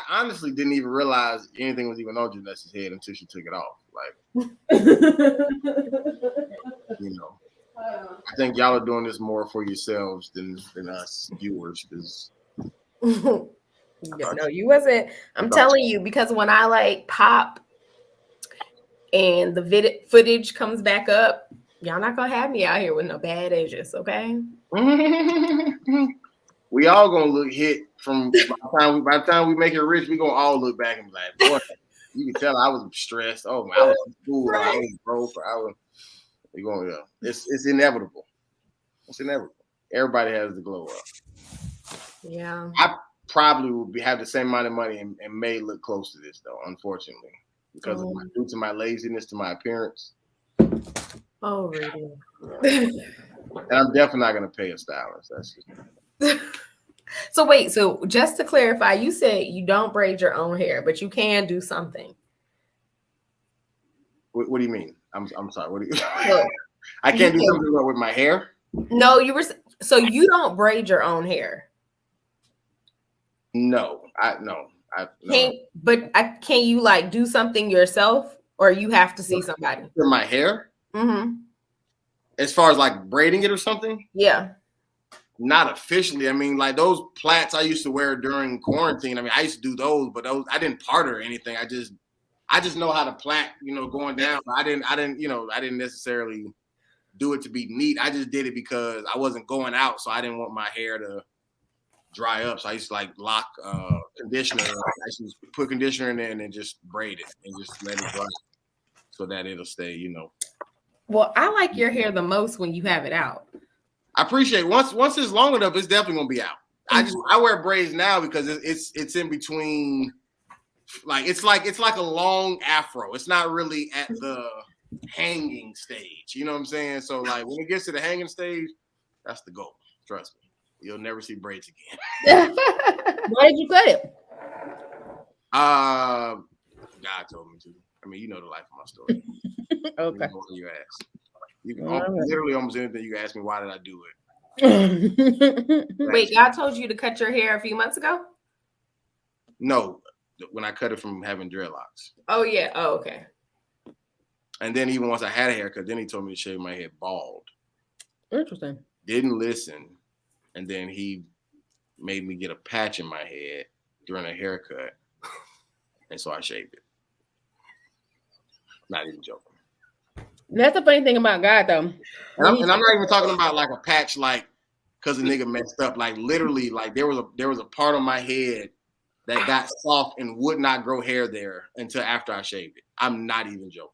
honestly didn't even realize anything was even on Janessa's head until she took it off. Like, you know, I think y'all are doing this more for yourselves than us viewers. Because no, you wasn't. I'm telling you, because when I like pop and the footage comes back up, y'all not gonna have me out here with no bad edges, okay? We all gonna look hit from by the time we make it rich. We gonna all look back and be like, boy, you can tell I was stressed. Oh man, I was in school. Right. I was broke. We going, it's inevitable. It's inevitable. Everybody has the glow up. Yeah. I probably would have the same amount of money and may look close to this though, unfortunately, because due to my laziness, to my appearance. Oh, really? And I'm definitely not gonna pay a stylist. That's just. So wait, so just to clarify, you said you don't braid your own hair, but you can do something. What do you mean? I'm sorry. What do you? I can't do something with my hair. No, so you don't braid your own hair. No. No. But can you like do something yourself, or you have to see somebody? For my hair? Mm-hmm. As far as like braiding it or something? Yeah. Not officially. I mean, like those plaits I used to wear during quarantine. I mean, I used to do those, but those I didn't part or anything. I just know how to plait, going down. But I didn't necessarily do it to be neat. I just did it because I wasn't going out, so I didn't want my hair to dry up. So I used to like lock conditioner. I used to put conditioner in there and then just braid it and just let it dry so that it'll stay, Well, I like your hair the most when you have it out. I appreciate it. Once it's long enough, it's definitely gonna be out. I wear braids now because it's in between, like it's like a long afro. It's not really at the hanging stage. You know what I'm saying? So like when it gets to the hanging stage, that's the goal. Trust me, you'll never see braids again. Why did you cut it? God told me to. I mean, you know the life of my story. Okay. You ask. You can literally almost anything you can ask me. Why did I do it? Wait, God told you to cut your hair a few months ago? No, when I cut it from having dreadlocks. Oh yeah. Oh, okay. And then even once I had a haircut, then he told me to shave my head bald. Interesting. Didn't listen, and then he made me get a patch in my head during a haircut, and so I shaved it. Not even joking. That's the funny thing about God, though. And I'm not even talking about like a patch, like because the nigga messed up. Like literally, like there was a part of my head that got soft and would not grow hair there until after I shaved it. I'm not even joking.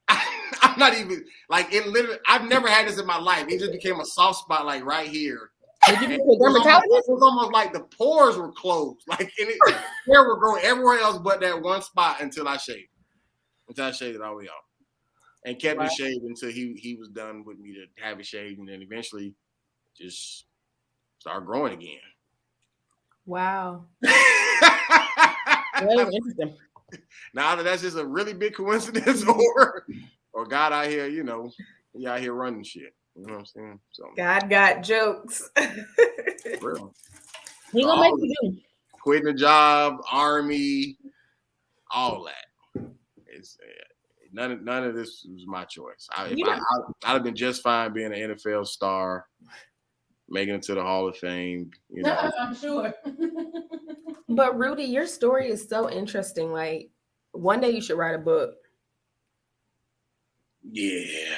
I'm not even like it. Literally, I've never had this in my life. It just became a soft spot, like right here. It was almost like the pores were closed. Like hair would grow everywhere else but that one spot until I shaved it. Until I shaved it all the way off. And kept it shaved until he was done with me to have it shaved, and then eventually just start growing again. Wow. Interesting. Now that's just a really big coincidence, or God out here, he out here running shit. You know what I'm saying? So God got jokes. Real. He gonna make you do. Quitting the job, army, all that. It's none of this was my choice. I'd have been just fine being an NFL star, making it to the Hall of Fame. I'm sure. But Rudy, your story is so interesting. Like one day you should write a book. Yeah.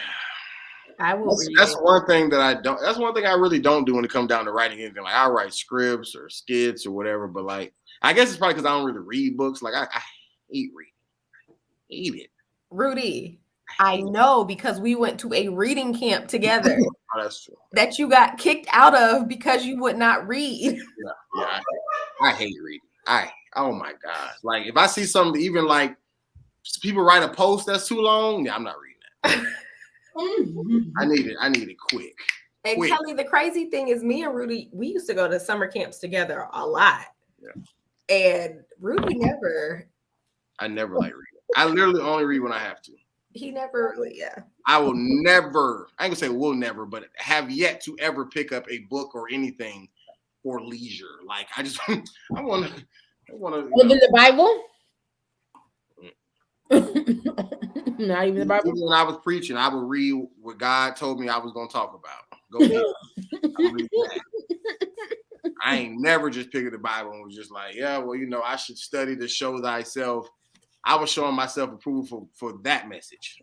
I will. That's one thing that I don't. That's one thing I really don't do when it comes down to writing anything. Like I write scripts or skits or whatever, but like I guess it's probably because I don't really read books. Like I hate reading. I hate it. Rudy, I know because we went to a reading camp together. Oh, that's true. That you got kicked out of because you would not read. Yeah. I hate reading. Oh my gosh. Like if I see something, even like people write a post that's too long, yeah, I'm not reading that. I need it quick. And quick. Kellie, the crazy thing is me and Rudy, we used to go to summer camps together a lot. Yeah. And Rudy I never like reading. I literally only read when I have to. He never, yeah. I will never, I ain't gonna say will never, but have yet to ever pick up a book or anything for leisure. Like I want to Other than the Bible? Not even the Bible. Even when I was preaching, I would read what God told me I was going to talk about. Go ahead. I ain't never just picked up the Bible and was just like, yeah, well, I should study to show thyself. I was showing myself approval for that message.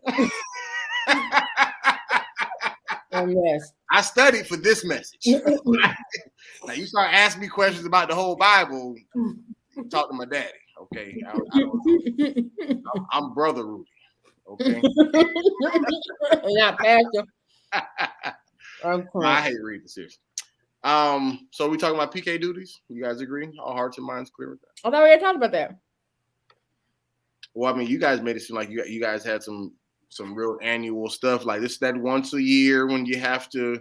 Yes. I studied for this message. Now you start asking me questions about the whole Bible, talk to my daddy. Okay. I don't know. I'm brother Rudy. Okay. Not pastor. I hate reading seriously. So we talking about PK duties? You guys agree? All hearts and minds clear with that? I thought we already talked about that. Well, I mean, you guys made it seem like you guys had some real annual stuff like this, that once a year when you have to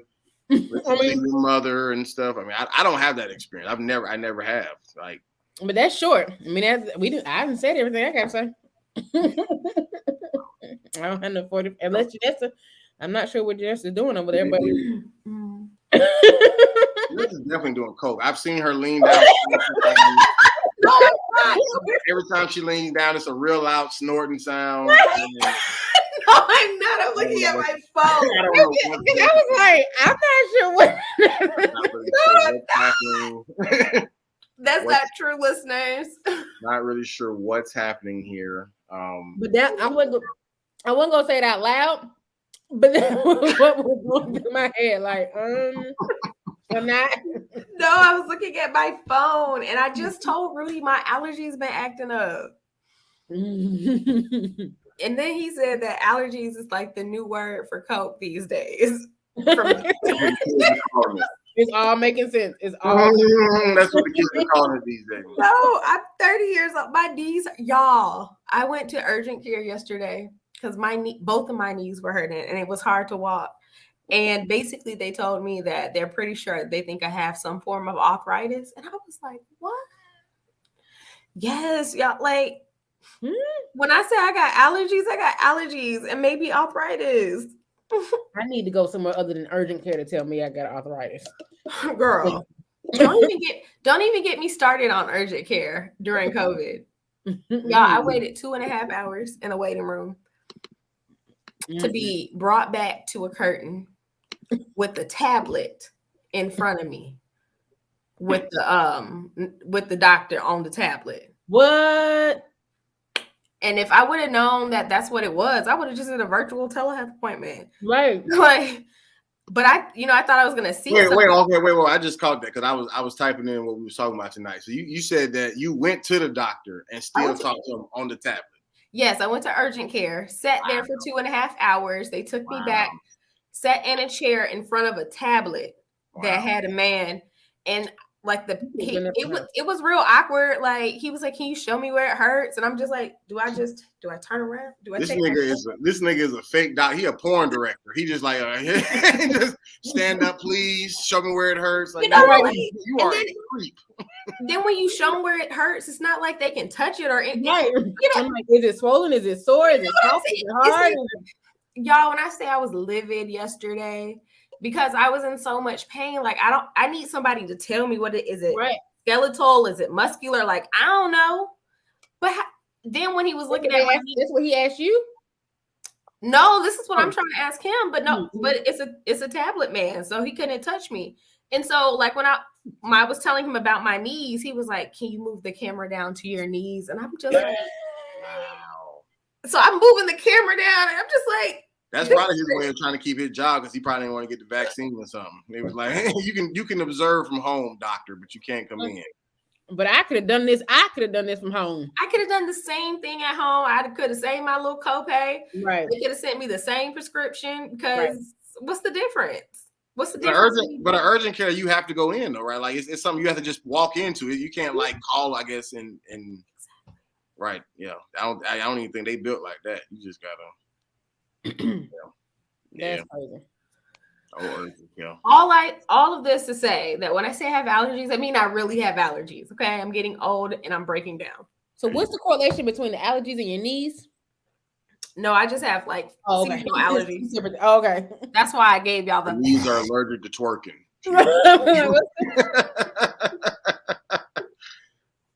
listen to your mother and stuff. I mean, I don't have that experience. I never have. Like, but that's short. I mean, I haven't said everything I gotta say. I don't have no 40 unless Janessa. I'm not sure what Janessa's doing over there, but Janessa's definitely doing coke. I've seen her lean down. Every time she leans down, it's a real loud snorting sound. No, I'm not. I'm looking at my phone. I was like, I'm not sure what. That's not true, listeners. Not really sure what's happening here. But that I wasn't gonna say it out loud. But that was what was going through my head. Like, I'm not. No, I was looking at my phone, and I just told Rudy my allergies been acting up. And then he said that allergies is like the new word for coke these days. It's all making sense. It's all. That's what the kids are calling it these days. No, I'm 30 years old. My knees, y'all. I went to urgent care yesterday because both of my knees were hurting, and it was hard to walk. And basically, they told me that they're pretty sure they think I have some form of arthritis, and I was like, "What?" Yes, y'all. Like, when I say I got allergies, and maybe arthritis. I need to go somewhere other than urgent care to tell me I got arthritis. Girl, don't even get me started on urgent care during COVID. Y'all, I waited 2.5 hours in a waiting room to be brought back to a curtain with a tablet in front of me with the doctor on the tablet. What? And if I would have known that that's what it was, I would have just did a virtual telehealth appointment. Right. Like, but I thought I was gonna see. Wait. I just caught that because I was typing in what we was talking about tonight. So you said that you went to the doctor and still talked to him on the tablet. Yes, I went to urgent care, sat there for 2.5 hours. They took me back, sat in a chair in front of a tablet that had a man, and like it was real awkward. Like he was like, "Can you show me where it hurts?" And I'm just like, "Do I turn around? This nigga is a fake doc. He a porn director. He just like just stand up, please. Show me where it hurts. Like, you are a creep. Then when you show them where it hurts, it's not like they can touch it or I'm like, is it swollen? Is it sore? Is it soft? Is it hard? Y'all, when I say I was livid yesterday because I was in so much pain, like I need somebody to tell me what it is. It skeletal? Is it muscular? Like I don't know. But then when he was looking at my, that's what he asked you. No, this is what I'm trying to ask him. But no, but it's a tablet man, so he couldn't touch me. And so, like when I was telling him about my knees, he was like, "Can you move the camera down to your knees?" And I'm just like, "Wow." So I'm moving the camera down, and I'm just like, that's probably his way of trying to keep his job because he probably didn't want to get the vaccine or something. He was like, "Hey, you can observe from home, doctor, but you can't come in." But I could have done this. I could have done this from home. I could have done the same thing at home. I could have saved my little copay. Right. They could have sent me the same prescription because what's the difference? What's the difference? But an urgent care, you have to go in though, right? Like it's something you have to just walk into. It. You can't like call, I guess, and right. Yeah. I don't even think they built like that. You just gotta That's crazy. All of this to say that when I say I have allergies, I mean I really have allergies. Okay, I'm getting old and I'm breaking down. So what's the correlation between the allergies and your knees? No, I just have like seasonal allergies. Okay, that's why I gave y'all the knees are allergic to twerking.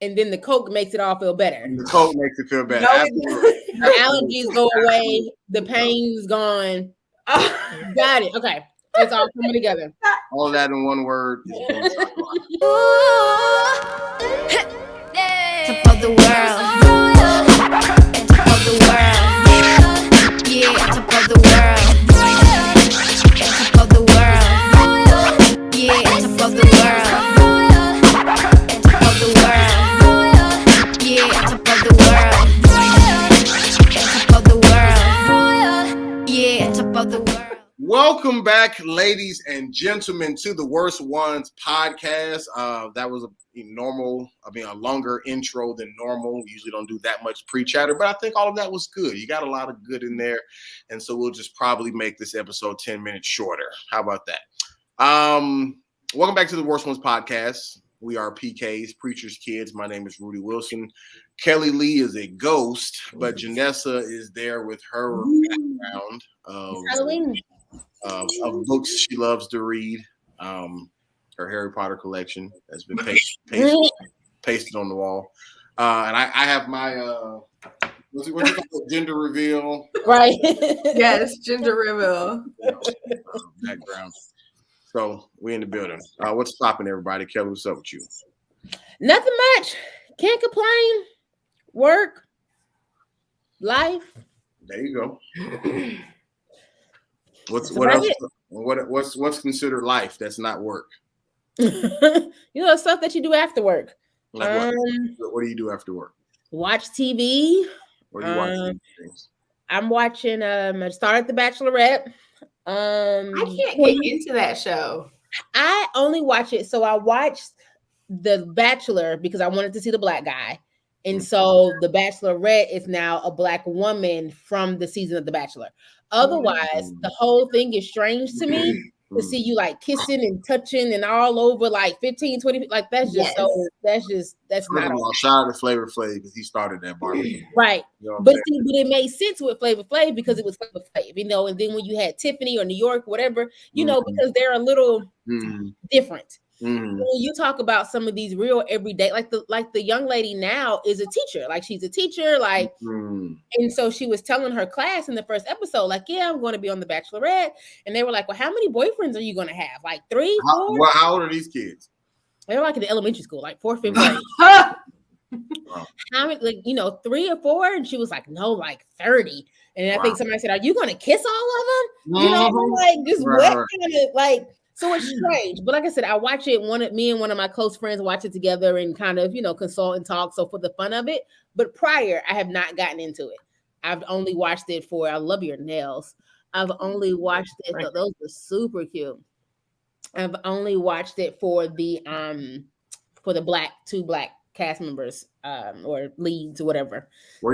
and then the Coke makes it all feel better. And the Coke makes it feel better. No, The allergies go away. The pain's gone. Got it. Okay. It's all coming together. All of that in one word. Top of the world. Top of the world. Yeah, top of the world. Top of the world. Yeah, top of the world. Top of the world. Yeah, top of the world. Top of the world. Yeah, top of the world. Welcome back, ladies and gentlemen, to the Worst Ones podcast. That was a longer intro than normal. We usually don't do that much pre-chatter, but I think all of that was good. You got a lot of good in there, and so we'll just probably make this episode 10 minutes shorter. How about that? Welcome back to the Worst Ones podcast. We are PKs, Preacher's Kids. My name is Rudy Wilson. Kellie Lee is a ghost, but Janessa is there with her background of books she loves to read. Her Harry Potter collection has been pasted on the wall. And I have my what you call it? Gender reveal. Right. Yes, gender reveal. Background. So we in the building. What's popping, everybody? Kellie, what's up with you? Nothing much. Can't complain. Work. Life. There you go. What's considered life that's not work? Stuff that you do after work. Like what do you do after work? Watch TV. What are you watching? I'm watching I started The Bachelorette. I can't get into that show. I only watch it. So I watched The Bachelor because I wanted to see the black guy. And so The Bachelorette is now a black woman from the season of The Bachelor. Otherwise, the whole thing is strange to me to see you like kissing and touching and all over like 15, 20, like that's just that's not all. Shout out to Flavor Flav because he started that barbecue. Right. You know but it made sense with Flavor Flav because it was Flavor Flav, and then when you had Tiffany or New York, whatever, because they're a little different. When you talk about some of these real everyday, like the young lady now is a teacher, like she's a teacher, like, and so she was telling her class in the first episode, like, yeah, I'm going to be on The Bachelorette, and they were like, well, how many boyfriends are you going to have? Like 3, 4? Well, how old are these kids? They're like in the elementary school, like 4th, 5th grade. How many, 3 or 4? And she was like, no, like 30. And I think somebody said, are you going to kiss all of them? Like just what kind of like. So it's strange, but like I said, I watch it. Me and one of my close friends watch it together and kind of, consult and talk. So for the fun of it, but prior, I have not gotten into it. I've only watched it for. I love your nails. I've only watched it. Those are super cute. I've only watched it for the two black cast members or leads or whatever. Were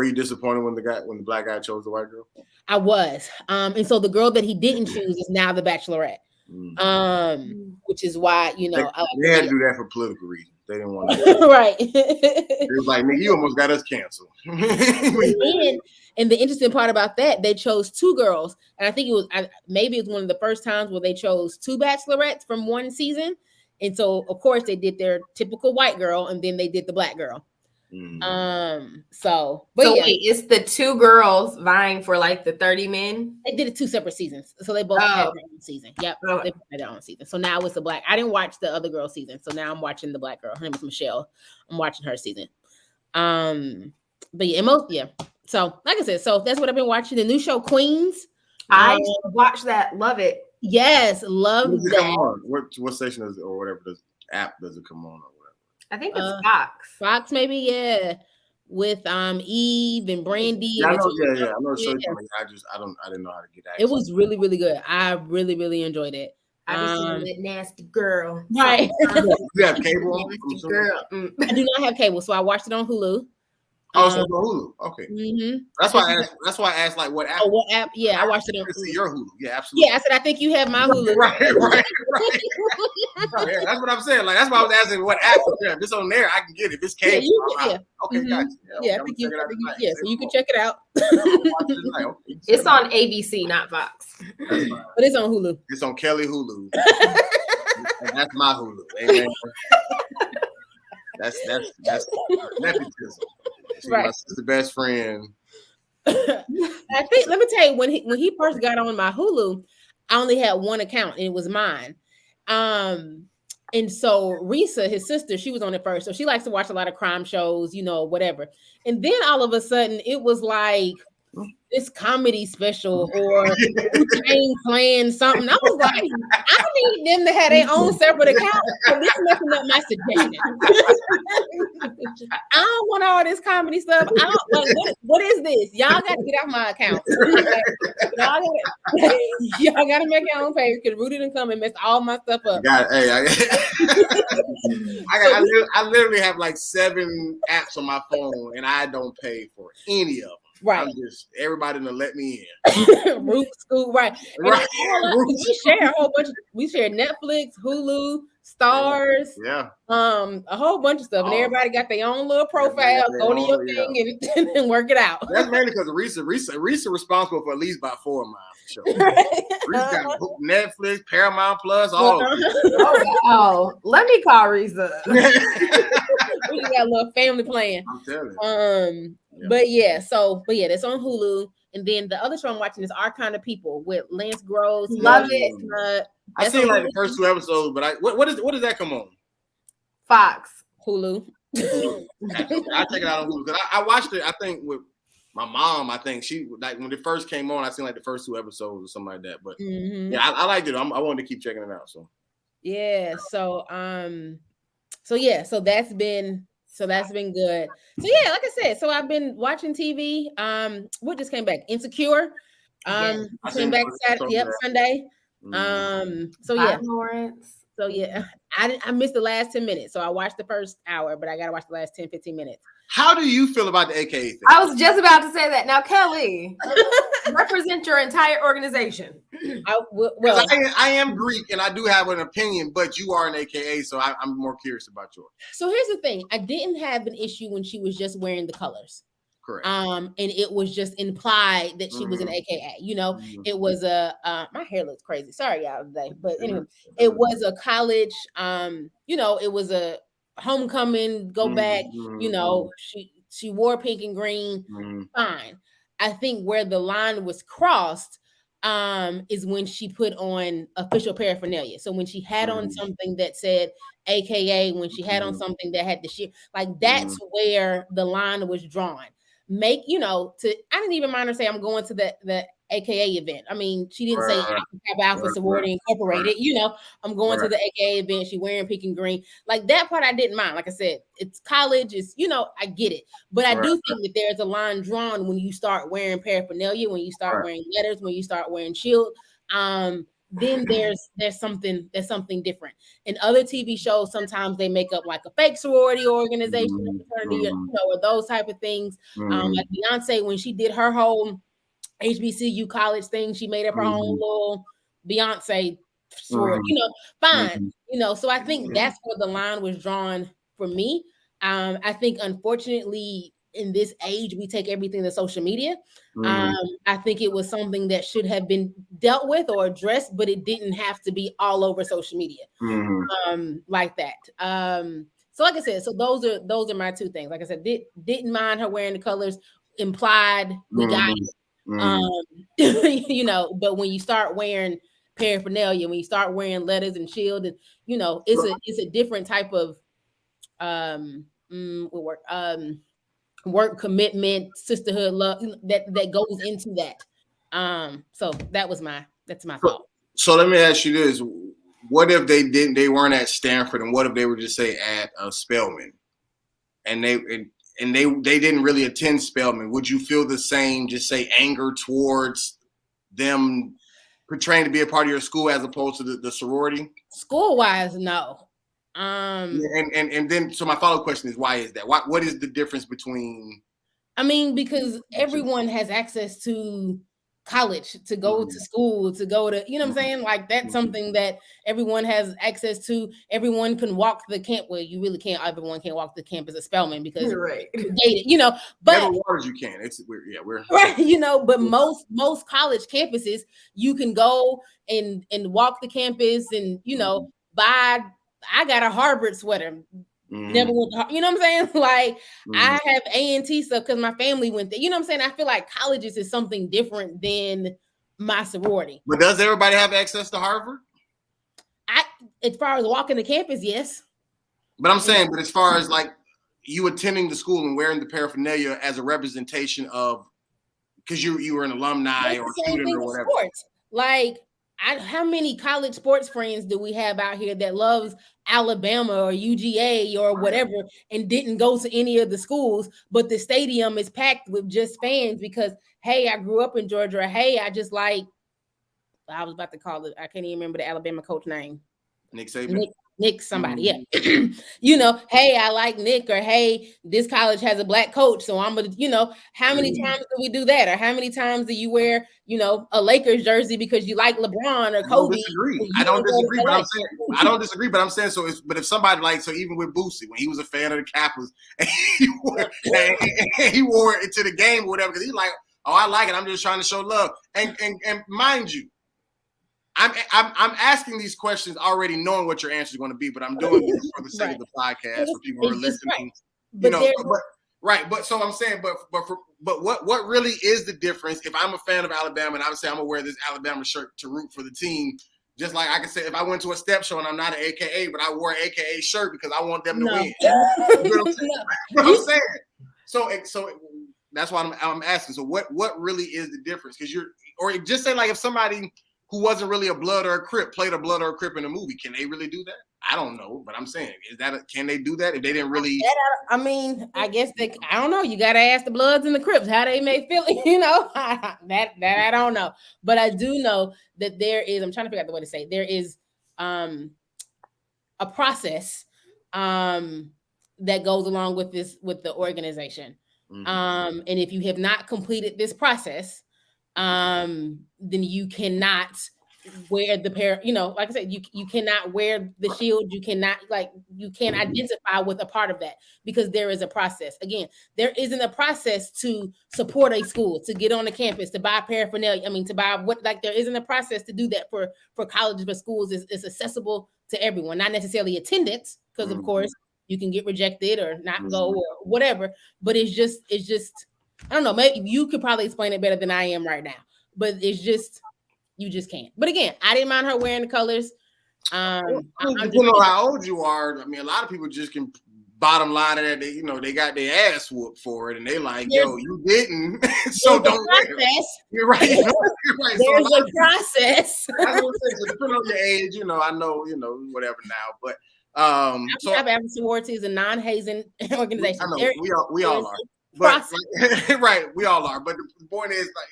you disappointed when the black guy chose the white girl? I was. And so the girl that he didn't choose is now the Bachelorette. Which is why they had to do that for political reasons. They didn't want to. Right. It was like, nigga, you almost got us canceled. And the interesting part about that, they chose 2 girls, and I think maybe it was one of the first times where they chose 2 bachelorettes from one season. And so, of course, they did their typical white girl, and then they did the black girl. So wait, it's the 2 girls vying for like the 30 men. They did it 2 separate seasons, so they both had their own season. Yep, they had their own season. So now it's the black. I didn't watch the other girl season, so now I'm watching the black girl. Her name is Michelle. I'm watching her season. But yeah, So like I said, so that's what I've been watching. The new show Queens. I watched that. Love it. Yes, love that. Come on. What station is it or whatever app does it come on? I think it's Fox. Fox, maybe, yeah. With Eve and Brandy. Yeah, I know. Yeah. I know. Yeah. I didn't know how to get access. It was really, really good. I really, really enjoyed it. I was that nasty girl. Right. You have cable? Nasty girl. I do not have cable, so I watched it on Hulu. Oh, so it's on Hulu. Okay. That's why I asked like what app. Oh, what app? Yeah, I watched it on Hulu. Your Hulu. Yeah, absolutely. Yeah, I said I think you have my Hulu. Right. Yeah, that's what I'm saying. Like that's why I was asking what app. If it's on there, I can get it. If it's cable. Yeah. Okay, gotcha. Yeah, I think you. So you can check it out. It's on ABC, not Fox. But it's on Hulu. It's on Kellie Hulu. And that's my Hulu. Amen. That's nepotism. She's Right. my sister's best friend. I think let me tell you when he first got on my Hulu, I only had one account and it was mine. And so Risa, his sister, she was on it first. So she likes to watch a lot of crime shows, whatever. And then all of a sudden it was like this comedy special or Wu-Tang playing something. I was like, I need them to have their own separate account. So this messing up my suggestion. I don't want all this comedy stuff. I don't like what is this? Y'all got to get off my account. Y'all got to make your own page because Rudy didn't come and messed all my stuff up. I literally have like 7 apps on my phone and I don't pay for any of them. Right. I'm just everybody to let me in. Root school, right. Right. We share a whole bunch we share Netflix, Hulu, Stars, a whole bunch of stuff. And everybody got their own little profile. Go to your thing and work it out. That's mainly because Risa responsible for at least about 4 of mine for sure. Risa got Netflix, Paramount Plus, all of them. Oh, let me call Risa. We got a little family plan. I'm telling you. But that's on Hulu. And then the other show I'm watching is Our Kind of People with Lance Gross. Love it. I seen like the first 2 episodes, but what does that come on? Fox. Hulu. I check it out on Hulu because I watched it. I think with my mom. I think she like when it first came on. I seen like the first 2 episodes or something like that. But I liked it. I wanted to keep checking it out. So so that's been. So that's been good. So yeah, like I said, so I've been watching TV. What just came back? Insecure. Came back Sunday. So yeah. Lawrence. So yeah, I missed the last 10 minutes. So I watched the first hour, but I gotta watch the last 10, 15 minutes. How do you feel about the AKA thing? I was just about to say that. Now, Kelly, represent your entire organization. I am Greek and I do have an opinion, but you are an AKA, so I'm more curious about yours. So here's the thing. I didn't have an issue when she was just wearing the colors. Correct. And it was just implied that she was an AKA. It was my hair looks crazy. Sorry, y'all today. But anyway, it was a college, it was a homecoming, go back, she wore pink and green, fine. I think where the line was crossed is when she put on official paraphernalia. So when she had on something that said AKA, when she had on something that had the shit, like that's where the line was drawn. I didn't even mind her say I'm going to the AKA event. I mean, she didn't say Alpha Sorority Incorporated. I'm going to the AKA event. She wearing pink and green. Like that part, I didn't mind. Like I said, it's college. It's I get it. But I do think that there's a line drawn when you start wearing paraphernalia, when you start wearing letters, when you start wearing shield. Then there's something different. In other TV shows, sometimes they make up like a fake sorority organization, fraternity, or those type of things. Like Beyonce, when she did her whole HBCU college thing, she made up her own little Beyonce sorority, fine. So I think that's where the line was drawn for me. I think unfortunately in this age, we take everything to social media. I think it was something that should have been dealt with or addressed, but it didn't have to be all over social media like that. So like I said, so those are my 2 things. Like I said, didn't mind her wearing the colors, implied we got it. But when you start wearing paraphernalia, when you start wearing letters and shield, and it's a different type of work commitment, sisterhood, love that goes into that. So that's my thought. So let me ask you this: what if they weren't at Stanford, and what if they were just say at Spelman, and they didn't really attend Spelman? Would you feel the same? Just say anger towards them portraying to be a part of your school as opposed to the sorority? School wise, no. And then so my follow-up question is, why is that? What is the difference between? I mean, because everyone has access to college, to go to school, to go to, what I'm saying? Like that's something that everyone has access to. Everyone can walk the camp. Well, you really can't. Everyone can't walk the campus of Spelman because you're right. But waters you can. We're right. But most college campuses, you can go and walk the campus and buy. I got a Harvard sweater. Never went to, you know what I'm saying? Like I have A&T stuff because my family went there. You know what I'm saying? I feel like colleges is something different than my sorority. But does everybody have access to Harvard? As far as walking the campus, yes. But I'm saying, but as far as like you attending the school and wearing the paraphernalia as a representation of, because you were an alumni or a student or whatever. Sports. Like, how many college sports friends do we have out here that loves Alabama or UGA or whatever and didn't go to any of the schools, but the stadium is packed with just fans because, hey, I grew up in Georgia, or hey, I just like, I was about to call it, I can't even remember the Alabama coach name. Nick Saban. Nick somebody, yeah. You know, hey, I like Nick, or hey, this college has a black coach, so I'm gonna, you know, how many times do we do that? Or how many times do you wear, you know, a Lakers jersey because you like LeBron or Kobe? I don't disagree, but I'm saying I don't disagree, but I'm saying so. But if somebody like, so even with Boosie, when he was a fan of the Kappas, and he wore it to the game or whatever, because he's like, oh, I like it. I'm just trying to show love, and mind you, I'm asking these questions already knowing what your answer is going to be, but I'm doing this for the sake of the podcast for people who are listening. You know, but so I'm saying, but what really is the difference? If I'm a fan of Alabama and I would say I'm gonna wear this Alabama shirt to root for the team, just like I can say if I went to a step show and I'm not an AKA, but I wore an AKA shirt because I want them to win. You know what I'm saying? So that's why I'm asking. So what really is the difference? Because or just say like if somebody who wasn't really a Blood or a Crip played a Blood or a Crip in a movie, can they really do that? I don't know, but I'm saying, can they do that if they didn't really? I mean, I guess I don't know. You got to ask the Bloods and the Crips how they may feel. You know, that I don't know, but I do know that there is. I'm trying to figure out the way to say it. There is a process that goes along with the organization, and if you have not completed this process, then you cannot wear the you know, like I said, you cannot wear the shield. You can't identify with a part of that because there is a process. Again, there isn't a process to support a school, to get on the campus, to buy paraphernalia. I mean, to buy there isn't a process to do that for colleges, but schools is accessible to everyone, not necessarily attendance, because of course you can get rejected or not go or whatever, but it's just, I don't know, maybe you could probably explain it better than I am right now, but it's just, you just can't. But again, I didn't mind her wearing the colors. Depending on how old you are, I mean, a lot of people just can bottom line of that. They got their ass whooped for it, and they like, yo, you didn't, so don't wear it. You're right. You're right. There's a process. I would say, so depending on your age, I know, whatever now, but so African sorority is a non-hazing organization. I know, we all are. But right, we all are. But the point is, like,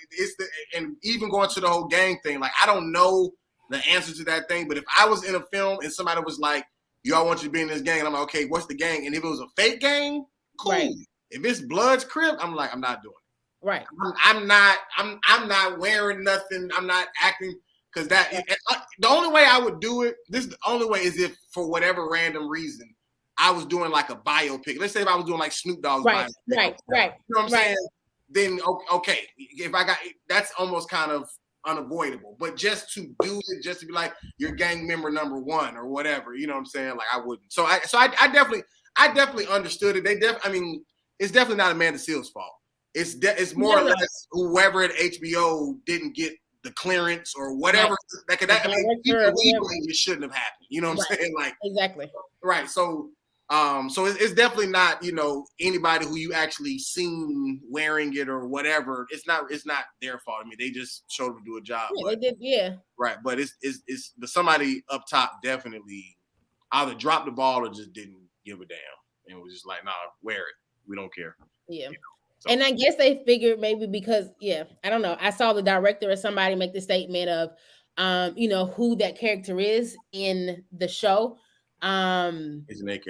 and even going to the whole gang thing, like I don't know the answer to that thing. But if I was in a film and somebody was like, "Y'all want you to be in this gang," and I'm like, "Okay, what's the gang?" And if it was a fake gang, cool. Right. If it's Blood's Crip, I'm like, I'm not doing it. Right. I'm not wearing nothing. I'm not acting because the only way I would do it. The only way is if for whatever random reason I was doing like a biopic. Let's say if I was doing like Snoop Dogg's biopic. Right. You know what I'm saying? Then okay, if I got that's almost kind of unavoidable. But just to do it, just to be like your gang member number one or whatever, you know what I'm saying? Like I wouldn't. So I definitely understood it. It's definitely not Amanda Seales' fault. It's more or less whoever at HBO didn't get the clearance or whatever. It shouldn't have happened. You know what I'm saying? Like exactly. Right. So it's definitely not, anybody who you actually seen wearing it or whatever. It's not their fault. I mean, they just showed them to do a job. Yeah, they did. Yeah. Right. But it's somebody up top definitely either dropped the ball or just didn't give a damn and was just like, nah, wear it. We don't care. Yeah. So. And I guess they figured maybe because, I don't know. I saw the director or somebody make the statement of, who that character is in the show. It's an AK.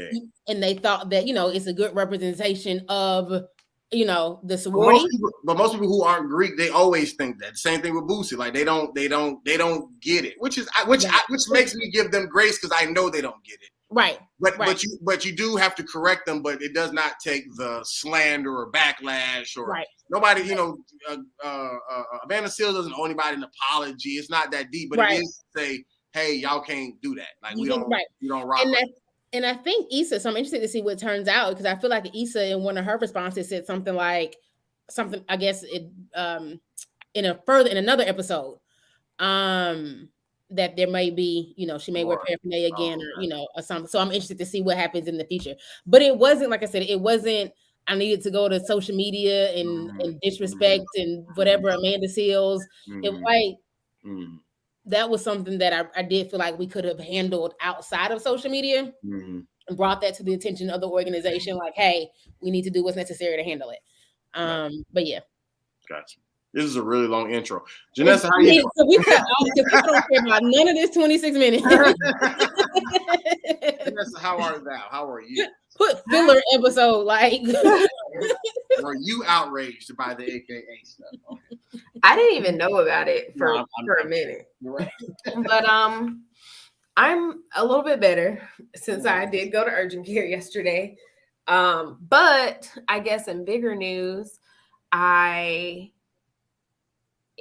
And they thought that, it's a good representation of, the sorority. But most people who aren't Greek, they always think that. Same thing with Boosie. Like they don't get it, which makes me give them grace because I know they don't get it. Right. But you do have to correct them, but it does not take the slander or backlash or nobody, Amanda Seales doesn't owe anybody an apology. It's not that deep, but it is to say, hey, y'all can't do that. Like we don't rock. And I think Issa, so I'm interested to see what turns out because I feel like Issa in one of her responses said something like I guess it in another episode that there may be, she may wear paraphernalia again or something. So I'm interested to see what happens in the future. But it wasn't, like I said, I needed to go to social media and disrespect and whatever Amanda Seals. It like that was something that I did feel like we could have handled outside of social media and brought that to the attention of the organization. Like, hey, we need to do what's necessary to handle it. But yeah. Gotcha. This is a really long intro. Janessa, how you doing? So we cut off because people don't care about none of this 26 minutes. Janessa, how are thou? How are you? Put filler episode like. Were you outraged by the AKA stuff? Okay. I didn't even know about it for a minute. Right. But I'm a little bit better since I did go to urgent care yesterday. But I guess in bigger news, I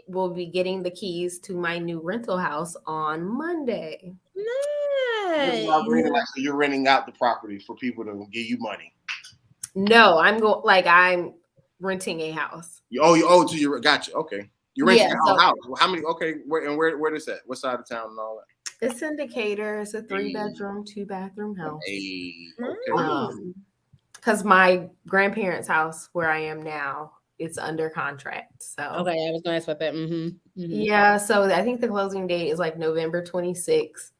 will be getting the keys to my new rental house on Monday. Nice. So you're renting out the property for people to give you money. No, I'm renting a house. So you gotcha. Okay. You're renting a house. How many? Okay. Where is that? What side of town and all that? It's in Decatur. It's a 3-bedroom, 2-bathroom house. Okay. Because my grandparents' house where I am now, it's under contract. So okay, I was going to ask about that. Yeah, so I think the closing date is like November 26th,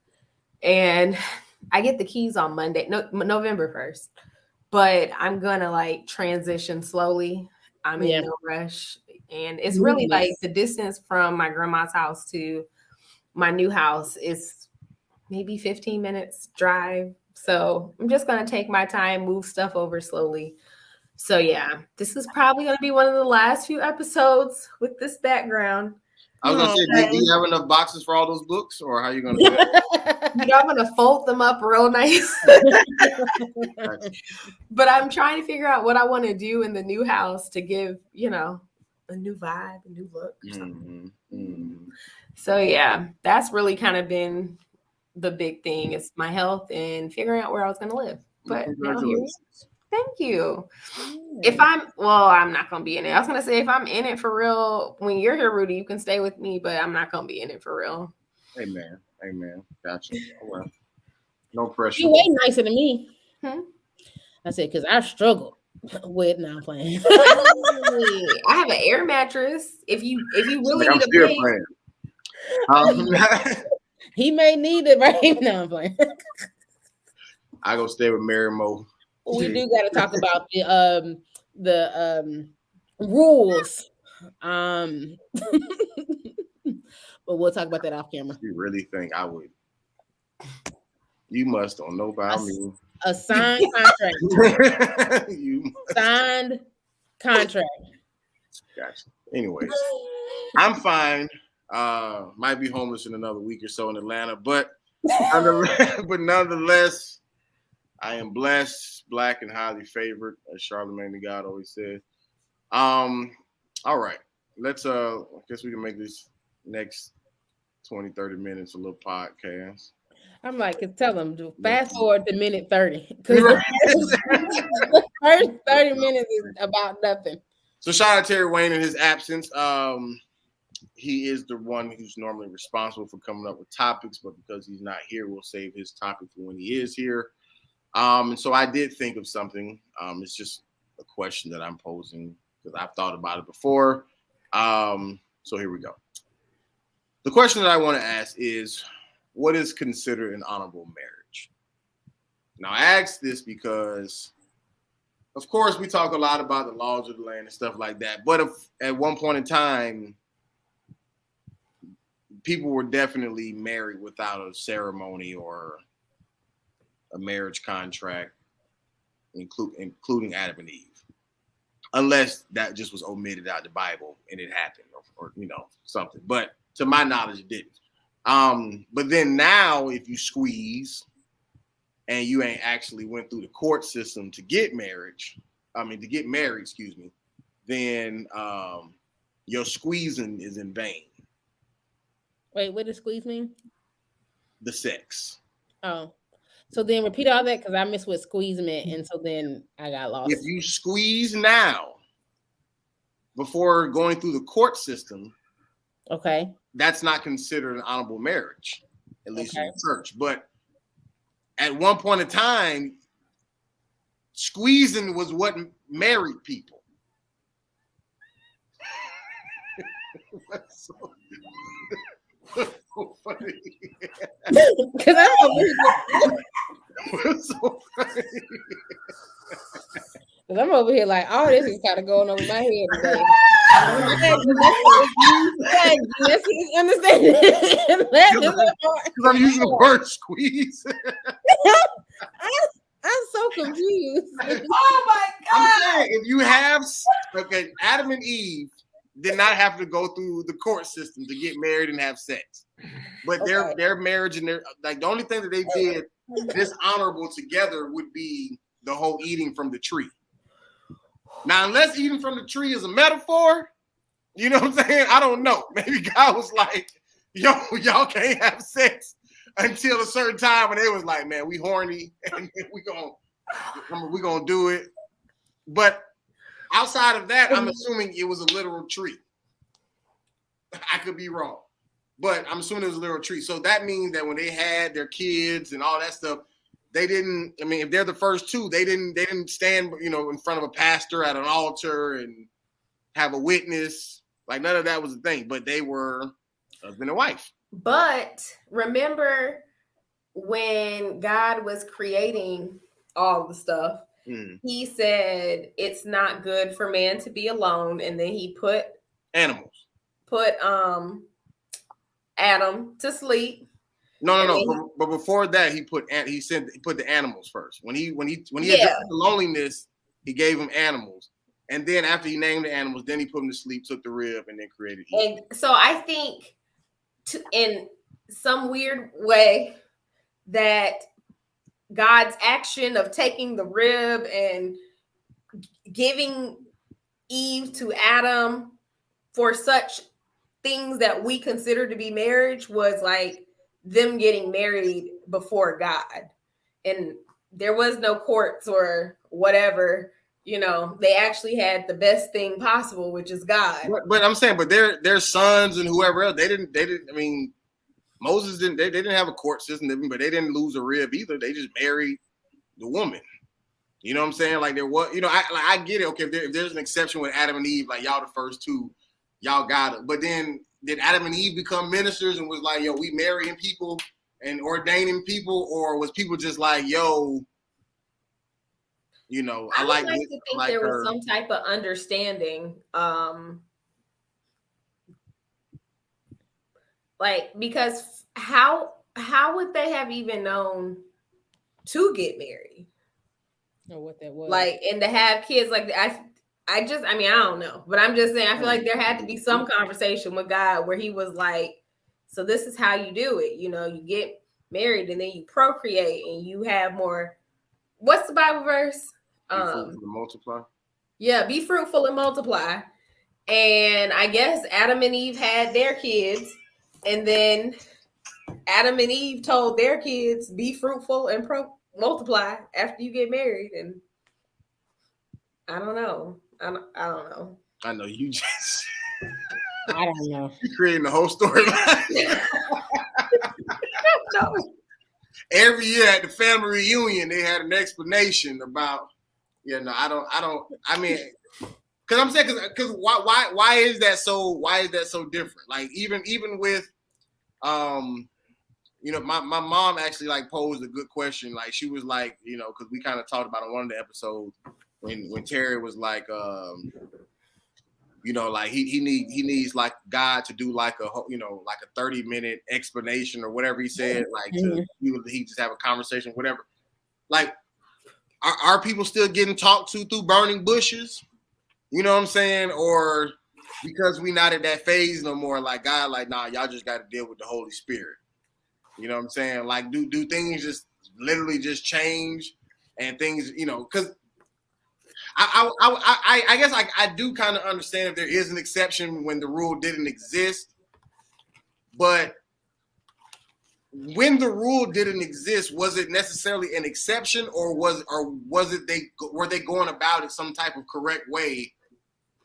and I get the keys on Monday, November 1st. But I'm gonna like transition slowly. I'm in no rush, and it's really like the distance from my grandma's house to my new house is maybe 15 minutes drive. So I'm just gonna take my time, move stuff over slowly. So yeah, this is probably gonna be one of the last few episodes with this background. I was gonna say, do you have enough boxes for all those books, or how are you gonna do that? I'm gonna fold them up real nice. But I'm trying to figure out what I want to do in the new house to give, a new vibe, a new look or something. So yeah, that's really kind of been the big thing. It's my health and figuring out where I was gonna live. But thank you. I'm not going to be in it. I was going to say, if I'm in it for real, when you're here, Rudy, you can stay with me, but I'm not going to be in it for real. Amen. Gotcha. Oh, well. No pressure. You way nicer than me. I said, because I struggled with, now I'm playing. I have an air mattress. If you really need a place. He may need it right now. I'm playing. I go stay with Mary Mo. We do got to talk about the rules. But we'll talk about that off camera. You really think I would? You must don't know about me. A signed contract. Signed contract. Gotcha. Anyways, I'm fine. Might be homeless in another week or so in Atlanta, but nonetheless, I am blessed, black, and highly favored, as Charlemagne the God always said. All right. Let's I guess we can make this next 20-30 minutes a little podcast. I'm like, tell them to fast forward to minute 30. Because the first 30 minutes is about nothing. So shout out Terry Wayne in his absence. He is the one who's normally responsible for coming up with topics, but because he's not here, we'll save his topic for when he is here. And so I did think of something. It's just a question that I'm posing because I've thought about it before. So here we go. The question that I want to ask is, what is considered an honorable marriage? Now, I ask this because, of course, we talk a lot about the laws of the land and stuff like that. But if at one point in time, people were definitely married without a ceremony or a marriage contract, including Adam and Eve, unless that just was omitted out of the Bible and it happened, or something. But to my knowledge, it didn't. But then now, if you squeeze and you ain't actually went through the court system to get married, then your squeezing is in vain. Wait, what does squeeze mean? The sex. Oh. So then repeat all that because I missed what squeeze meant, and so then I got lost. If you squeeze now before going through the court system, okay, that's not considered an honorable marriage, at least in the church. But at one point in time, squeezing was what married people. That's so funny. Because I'm over here like all this is kind of going over my head today. Understand? I'm using the word squeeze. I'm so confused. Oh my God! I'm saying, if you have Adam and Eve did not have to go through the court system to get married and have sex, but their marriage and their the only thing that they did dishonorable together would be the whole eating from the tree. Now, unless eating from the tree is a metaphor, you know what I'm saying? I don't know. Maybe God was like, yo, y'all can't have sex until a certain time, and they was like, man, we horny and we gonna do it. But outside of that, I'm assuming it was a literal tree. I could be wrong, but I'm assuming it was a literal tree. So that means that when they had their kids and all that stuff, they didn't. I mean, if they're the first two, they didn't stand, in front of a pastor at an altar and have a witness. Like none of that was a thing. But they were husband and wife. But remember when God was creating all the stuff, he said it's not good for man to be alone, and then he put Adam to sleep. No. But before that, he put the animals first. When he addressed the loneliness, he gave him animals, and then after he named the animals, then he put them to sleep, took the rib, and then created Eve. And so I think, in some weird way, that God's action of taking the rib and giving Eve to Adam for such things that we consider to be marriage was like them getting married before God. And there was no courts or whatever, they actually had the best thing possible, which is God. But I'm saying, but their sons and whoever else, they didn't, I mean, Moses didn't, they didn't have a court system, but they didn't lose a rib either. They just married the woman. You know what I'm saying? Like there was, I get it. Okay, if there's an exception with Adam and Eve, like y'all the first two, y'all got it. But then did Adam and Eve become ministers and was like, yo, we marrying people and ordaining people, or was people just like, yo, I like to think there was some type of understanding. Because how would they have even known to get married? Or what that was. And to have kids, I don't know. But I'm just saying, I feel like there had to be some conversation with God where he was like, so this is how you do it. You get married and then you procreate and you have more. What's the Bible verse? Be fruitful and multiply. Yeah, be fruitful and multiply. And I guess Adam and Eve had their kids. And then Adam and Eve told their kids, be fruitful and multiply after you get married. And I don't know. I don't know. I know you just. I don't know. You're creating the whole storyline. No. Every year at the family reunion, they had an explanation about. I mean, because I'm saying, because why is that so different? Like even with, my mom actually posed a good question. Like she was like, because we kind of talked about on one of the episodes when Terry was like, he needs like God to do like a 30-minute explanation or whatever he said, he just have a conversation, whatever. Like, are people still getting talked to through burning bushes? You know what I'm saying? Or because we not at that phase no more, like God, like, nah, y'all just got to deal with the Holy Spirit. You know what I'm saying? Like, do things just literally just change and things, because I guess I do kind of understand if there is an exception when the rule didn't exist, but when the rule didn't exist, was it necessarily an exception, or was it were they going about it some type of correct way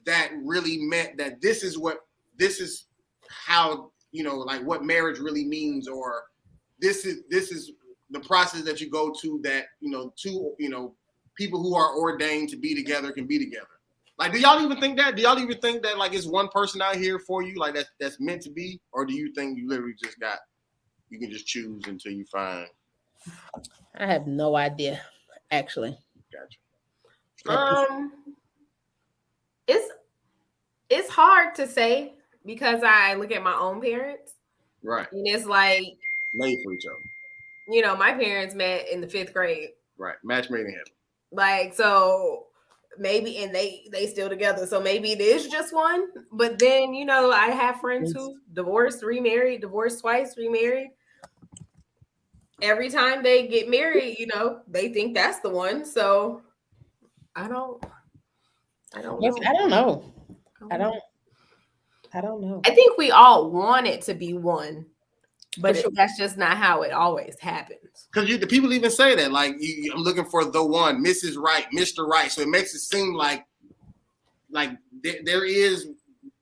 that really meant that this is how, you know, like what marriage really means, or this is the process that you go to, that, you know, two, you know, people who are ordained to be together can be together. Like, do y'all even think that? Do y'all even think that, like, it's one person out here for you, like that's meant to be, or do you think you literally just you can just choose until you find? I have no idea, actually. Gotcha. It's hard to say because I look at my own parents, right? And it's like made for each other. You know, my parents met in the 5th grade, right? Match made in heaven. Like, so maybe, and they still together, so maybe it is just one. But then, you know, I have friends who divorced, remarried, divorced twice, remarried. Every time they get married, you know, they think that's the one. So I don't know. I don't know. I think we all want it to be one, but that's just not how it always happens. Because the people even say that, like, I'm looking for the one, Mrs. Right, Mr. Right. So it makes it seem like there is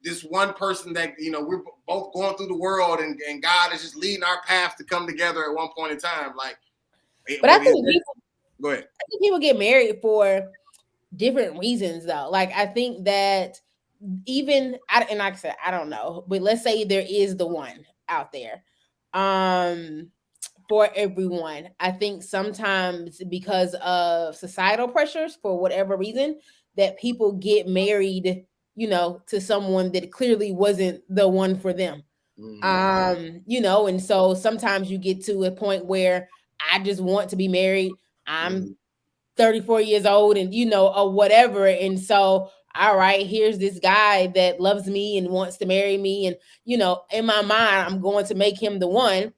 this one person that, you know, we're both going through the world, and God is just leading our path to come together at one point in time. Like, but I think go ahead. I think people get married for different reasons, though. Like, I think that and like I said, I don't know, but let's say there is the one out there for everyone. I think sometimes because of societal pressures, for whatever reason, that people get married, you know, to someone that clearly wasn't the one for them. Mm-hmm. You know, and so sometimes you get to a point where I just want to be married. I'm 34 years old, and, you know, or whatever. And so, all right, here's this guy that loves me and wants to marry me. And, you know, in my mind, I'm going to make him the one.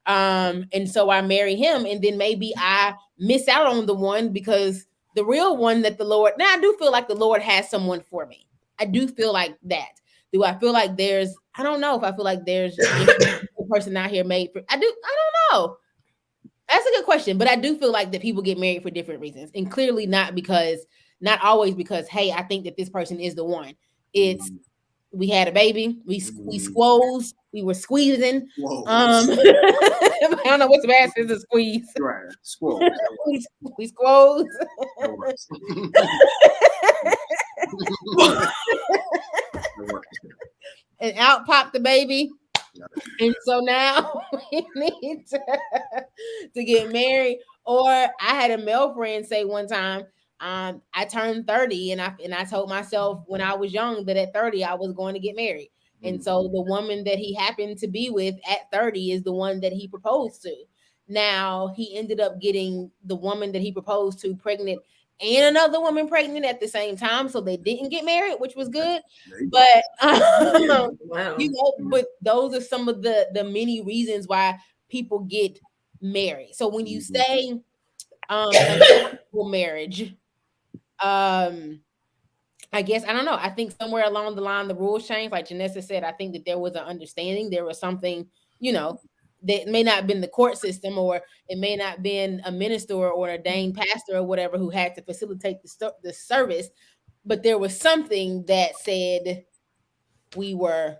And so I marry him, and then maybe I miss out on the one, because the real one that the Lord, now I do feel like the Lord has someone for me. I do feel like that. Do I feel like I don't know if I feel like there's a person out here made for, I don't know. That's a good question, but I do feel like that people get married for different reasons, and clearly not always because, hey, I think that this person is the one. It's, we had a baby, we squoze, we were squeezing. I don't know what's the best is a squeeze. Right, squoze. we squoze. And out popped the baby. And so now we need to get married. Or I had a male friend say one time, I turned 30, and I told myself when I was young that at 30 I was going to get married. And so the woman that he happened to be with at 30 is the one that he proposed to. Now he ended up getting the woman that he proposed to pregnant and another woman pregnant at the same time. So they didn't get married, which was good. But, you know, but those are some of the many reasons why people get married. So when you say marriage, I guess, I don't know. I think somewhere along the line, the rules changed. Like Janessa said, I think that there was an understanding. There was something, you know, that may not have been the court system, or it may not have been a minister or an ordained pastor or whatever who had to facilitate the service. But there was something that said we were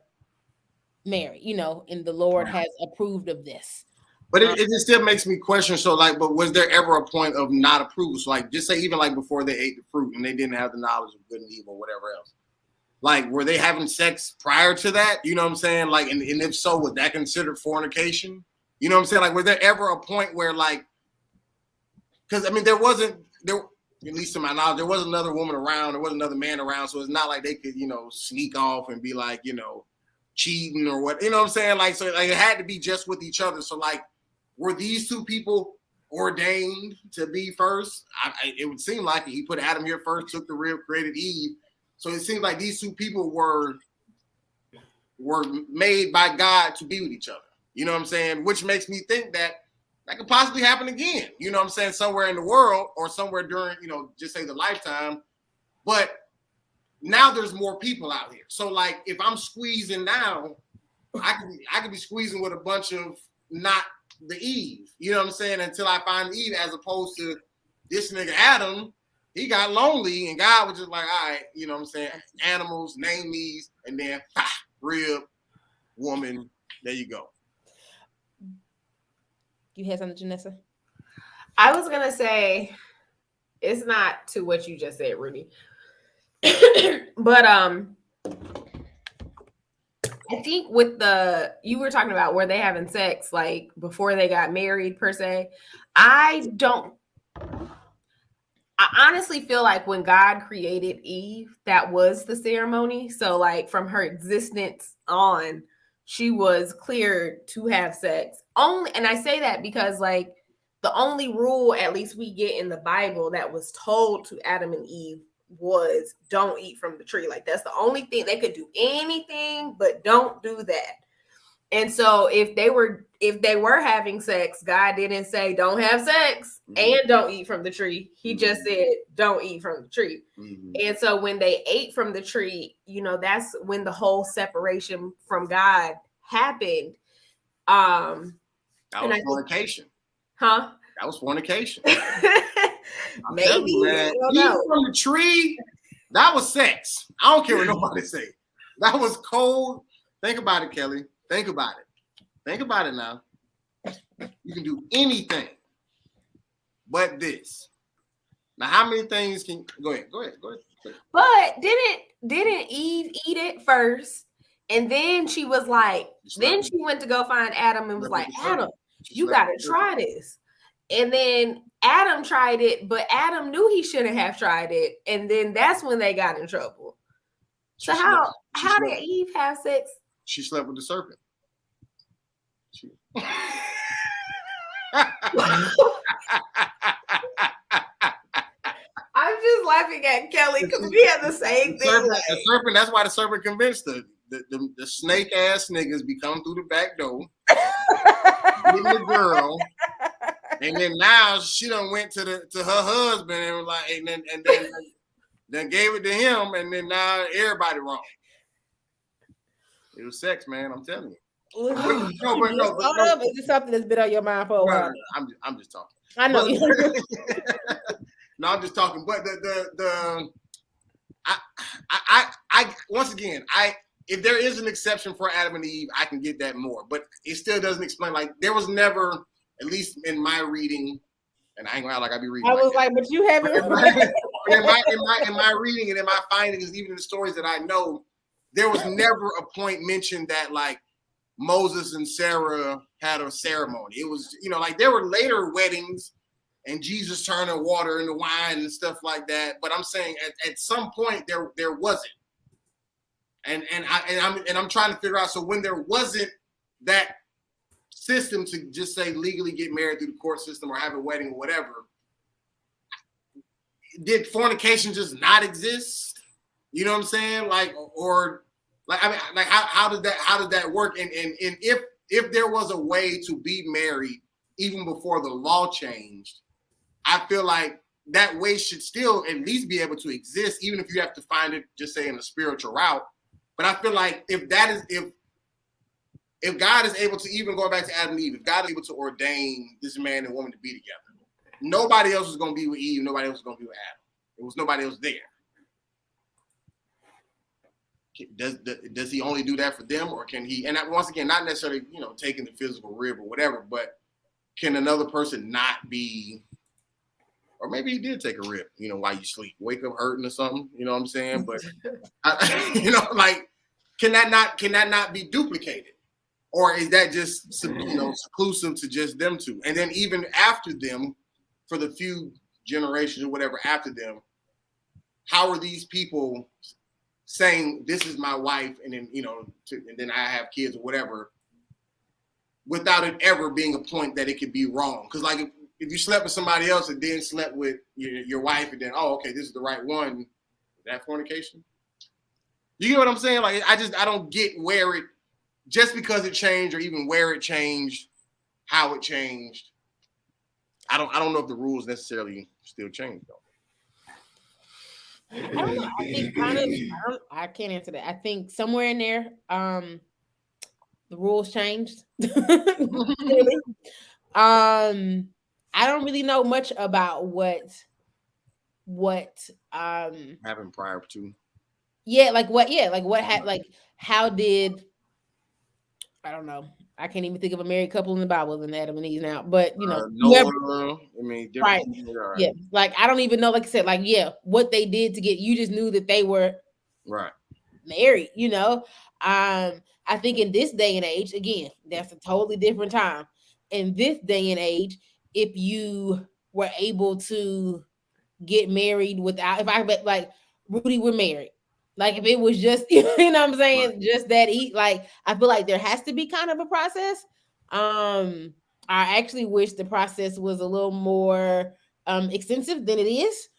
married, you know, and the Lord has approved of this. But it just still makes me question. So, like, but was there ever a point of not approval? So, like, just say even like before they ate the fruit and they didn't have the knowledge of good and evil, or whatever else. Like, were they having sex prior to that? You know what I'm saying? Like, and if so, was that considered fornication? You know what I'm saying? Like, was there ever a point where, like, because I mean, there, at least to my knowledge, there wasn't another woman around, there wasn't another man around, so it's not like they could, you know, sneak off and be like, you know, cheating or what, you know what I'm saying? Like, so like, it had to be just with each other. So, like, were these two people ordained to be first? It would seem like he put Adam here first, took the rib, created Eve. So it seems like these two people were made by God to be with each other. You know what I'm saying? Which makes me think that could possibly happen again. You know what I'm saying? Somewhere in the world, or somewhere during, you know, just say the lifetime. But now there's more people out here. So, like, if I'm squeezing now, I could be squeezing with a bunch of not the Eve. You know what I'm saying? Until I find Eve, as opposed to this nigga Adam. He got lonely, and God was just like, all right, you know what I'm saying? Animals, name these, and then rib, woman. There you go. You had something, Janessa? I was gonna say it's not to what you just said, Rudy. But I think with you were talking about were they having sex like before they got married per se. I honestly feel like when God created Eve, that was the ceremony. So like from her existence on, she was cleared to have sex. And I say that because like the only rule, at least we get in the Bible, that was told to Adam and Eve was don't eat from the tree. Like that's the only thing. They could do anything, but don't do that. And so if they were having sex, God didn't say don't have sex and don't eat from the tree. He just said don't eat from the tree. And so when they ate from the tree, you know, that's when the whole separation from God happened. That was fornication. Huh? That was fornication. Maybe. You, man, eating from the tree, that was sex. I don't care what nobody say. That was cold. Think about it, Kelly. Think about it. Think about it now. You can do anything but this. Now, how many things can go ahead? But didn't Eve eat it first? And then she was like, then she went to go find Adam and was like, Adam, you gotta try this. And then Adam tried it, but Adam knew he shouldn't have tried it. And then that's when they got in trouble. So how did Eve have sex? She slept with the serpent. I'm just laughing at Kelly because we had the same thing. The serpent, that's why the serpent convinced her. The snake ass niggas be coming through the back door, getting the girl, and then now she done went to her husband and was like, and then gave it to him, and then now everybody wrong. It was sex, man. I'm telling you. No, is this something that's been on your mind for a while? No, I'm just talking. I know. No, I'm just talking. But I once again, if there is an exception for Adam and Eve, I can get that more. But it still doesn't explain. Like there was never, at least in my reading, and I ain't gonna act like I be reading. I was like, but you haven't. In my reading and in my findings, even in the stories that I know, there was never a point mentioned that like Moses and Sarah had a ceremony. It was, you know, like there were later weddings and Jesus turning water into wine and stuff like that. But I'm saying at some point there wasn't. And I'm trying to figure out, so when there wasn't that system to just say legally get married through the court system or have a wedding or whatever, did fornication just not exist? You know what I'm saying? Like, or like, I mean, like how did that work? And if there was a way to be married even before the law changed, I feel like that way should still at least be able to exist, even if you have to find it, just say, in a spiritual route. But I feel like if God is able to, even go back to Adam and Eve, if God is able to ordain this man and woman to be together, nobody else is going to be with Eve, nobody else is going to be with Adam. There was nobody else there. Does he only do that for them, or can he? And once again, not necessarily, you know, taking the physical rib or whatever, but can another person not be? Or maybe he did take a rib, you know, while you sleep, wake up hurting or something. You know what I'm saying? But you know, like, can that not be duplicated, or is that just, you know, exclusive to just them two? And then even after them, for the few generations or whatever after them, how are these people saying this is my wife, and then, you know, and then I have kids or whatever, without it ever being a point that it could be wrong? Because like if you slept with somebody else and then slept with your wife, and then, oh, okay, this is the right one, is that fornication? You get what I'm saying? Like I don't get where it, just because it changed, or even where it changed, how it changed. I don't know if the rules necessarily still change though. I don't know. I think I can't answer that. I think somewhere in there, the rules changed. I don't really know much about what happened prior to. like how did, I don't know. I can't even think of a married couple in the Bible than Adam and Eve now, but you know, Noah, I mean, right. Yeah, like I don't even know, like I said, like what they did to get, you just knew that they were right married, you know. I think in this day and age, again, that's a totally different time. In this day and age, if you were able to get married without, if I bet like Rudy, we're married. Like if it was just, you know what I'm saying, right. just that like I feel like there has to be kind of a process. I actually wish the process was a little more extensive than it is.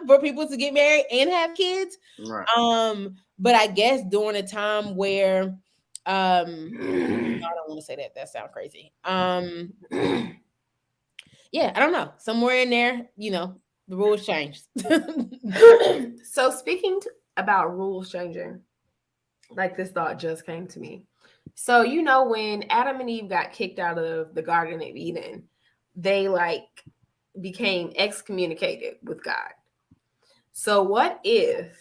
For people to get married and have kids. Right. But I guess during a time where I don't want to say that. That sounds crazy. Yeah, I don't know. Somewhere in there, you know, the rules changed. So speaking about rules changing, like this thought just came to me. So you know when Adam and Eve got kicked out of the Garden of Eden, they like became excommunicated with God. So what if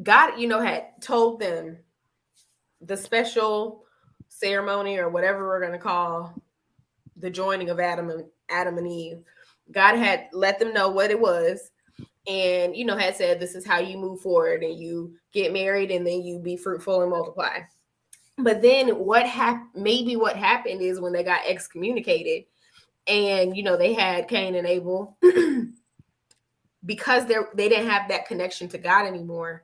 God, you know, had told them the special ceremony or whatever we're going to call the joining of Adam and Eve. God had let them know what it was, and you know, had said this is how you move forward and you get married and then you be fruitful and multiply. But then what happened is when they got excommunicated and you know they had Cain and Abel, because they didn't have that connection to God anymore.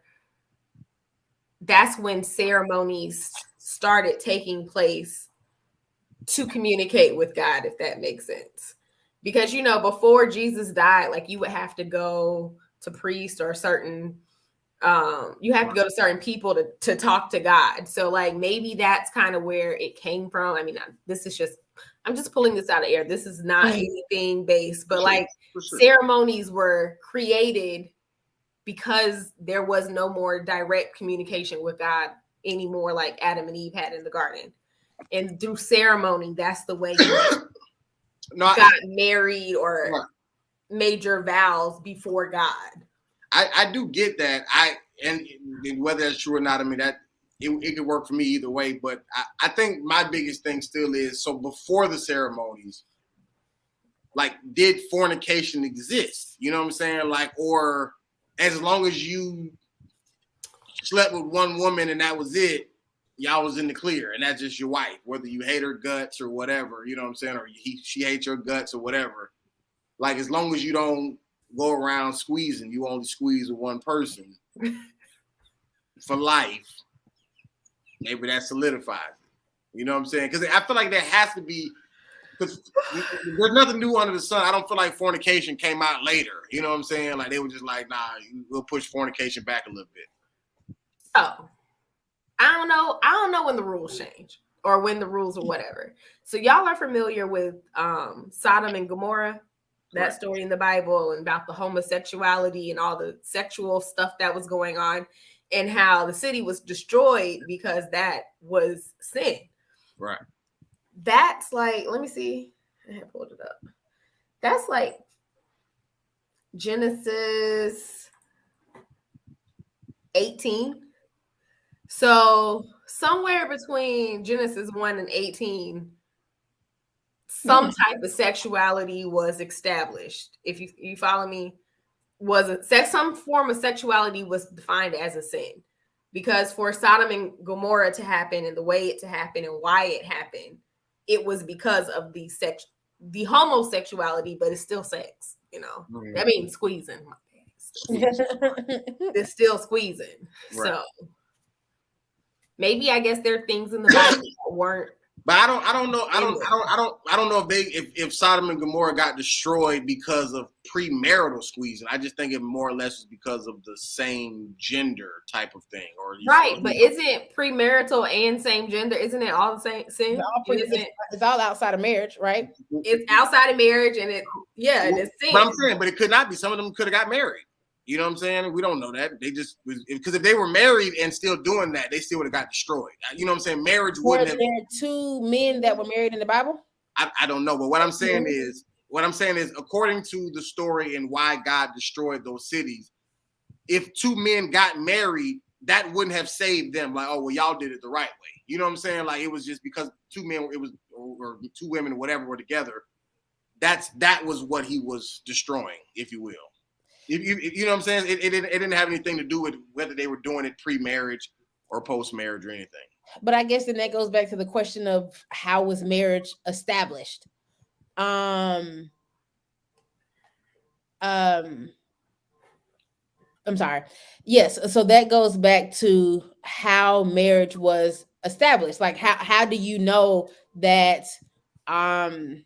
That's when ceremonies started taking place to communicate with God, if that makes sense. Because, you know, before Jesus died, like you would have to go to priests or certain, you have to go to certain people to talk to God. So like, maybe that's kind of where it came from. I mean, I'm just pulling this out of air. This is not anything based, but like ceremonies were created because there was no more direct communication with God anymore, like Adam and Eve had in the garden. And through ceremony, that's the way you got married or major vows before God. I do get that. And whether that's true or not, I mean, that it could work for me either way. But I think my biggest thing still is, so before the ceremonies, like, did fornication exist? You know what I'm saying? Like, or as long as you slept with one woman and that was it, y'all was in the clear, and that's just your wife, whether you hate her guts or whatever, you know what I'm saying, or she hates your guts or whatever. Like, as long as you don't go around squeezing, you only squeeze with one person for life, maybe that solidifies it. You know what I'm saying? Because I feel like there has to be, because there's nothing new under the sun. I don't feel like fornication came out later. You know what I'm saying? Like, they were just like, nah, we'll push fornication back a little bit. Oh. I don't know when the rules change or when the rules or whatever. So y'all are familiar with Sodom and Gomorrah, that story in the Bible, and about the homosexuality and all the sexual stuff that was going on, and how the city was destroyed because that was sin. Right. That's like, let me see. I had pulled it up. That's like Genesis 18. So somewhere between Genesis 1 and 18, some type of sexuality was established. If you follow me, some form of sexuality was defined as a sin. Because for Sodom and Gomorrah to happen and the way it to happen and why it happened, it was because of the homosexuality, but it's still sex, you know. Mm-hmm. That means squeezing. It's still squeezing. Right. So maybe I guess there are things in the Bible that weren't. But I don't know if Sodom and Gomorrah got destroyed because of premarital squeezing. I just think it more or less is because of the same gender type of thing. Right, but isn't premarital and same gender? Isn't it all the same sin? It's all outside of marriage, right? It's outside of marriage, and and it's sin. But I'm saying, but it could not be. Some of them could have got married. You know what I'm saying? We don't know that. They just because if they were married and still doing that, they still would have got destroyed. You know what I'm saying? Marriage wouldn't have. Were there 2 men that were married in the Bible? I don't know, but what I'm saying is, according to the story and why God destroyed those cities, if 2 men got married, that wouldn't have saved them. Like, oh well, y'all did it the right way. You know what I'm saying? Like it was just because 2 men, it was or 2 women or whatever were together. That was what he was destroying, if you will. You know what I'm saying? It didn't have anything to do with whether they were doing it pre-marriage or post-marriage or anything. But I guess then that goes back to the question of how was marriage established? I'm sorry. Yes, so that goes back to how marriage was established. Like how do you know that Abraham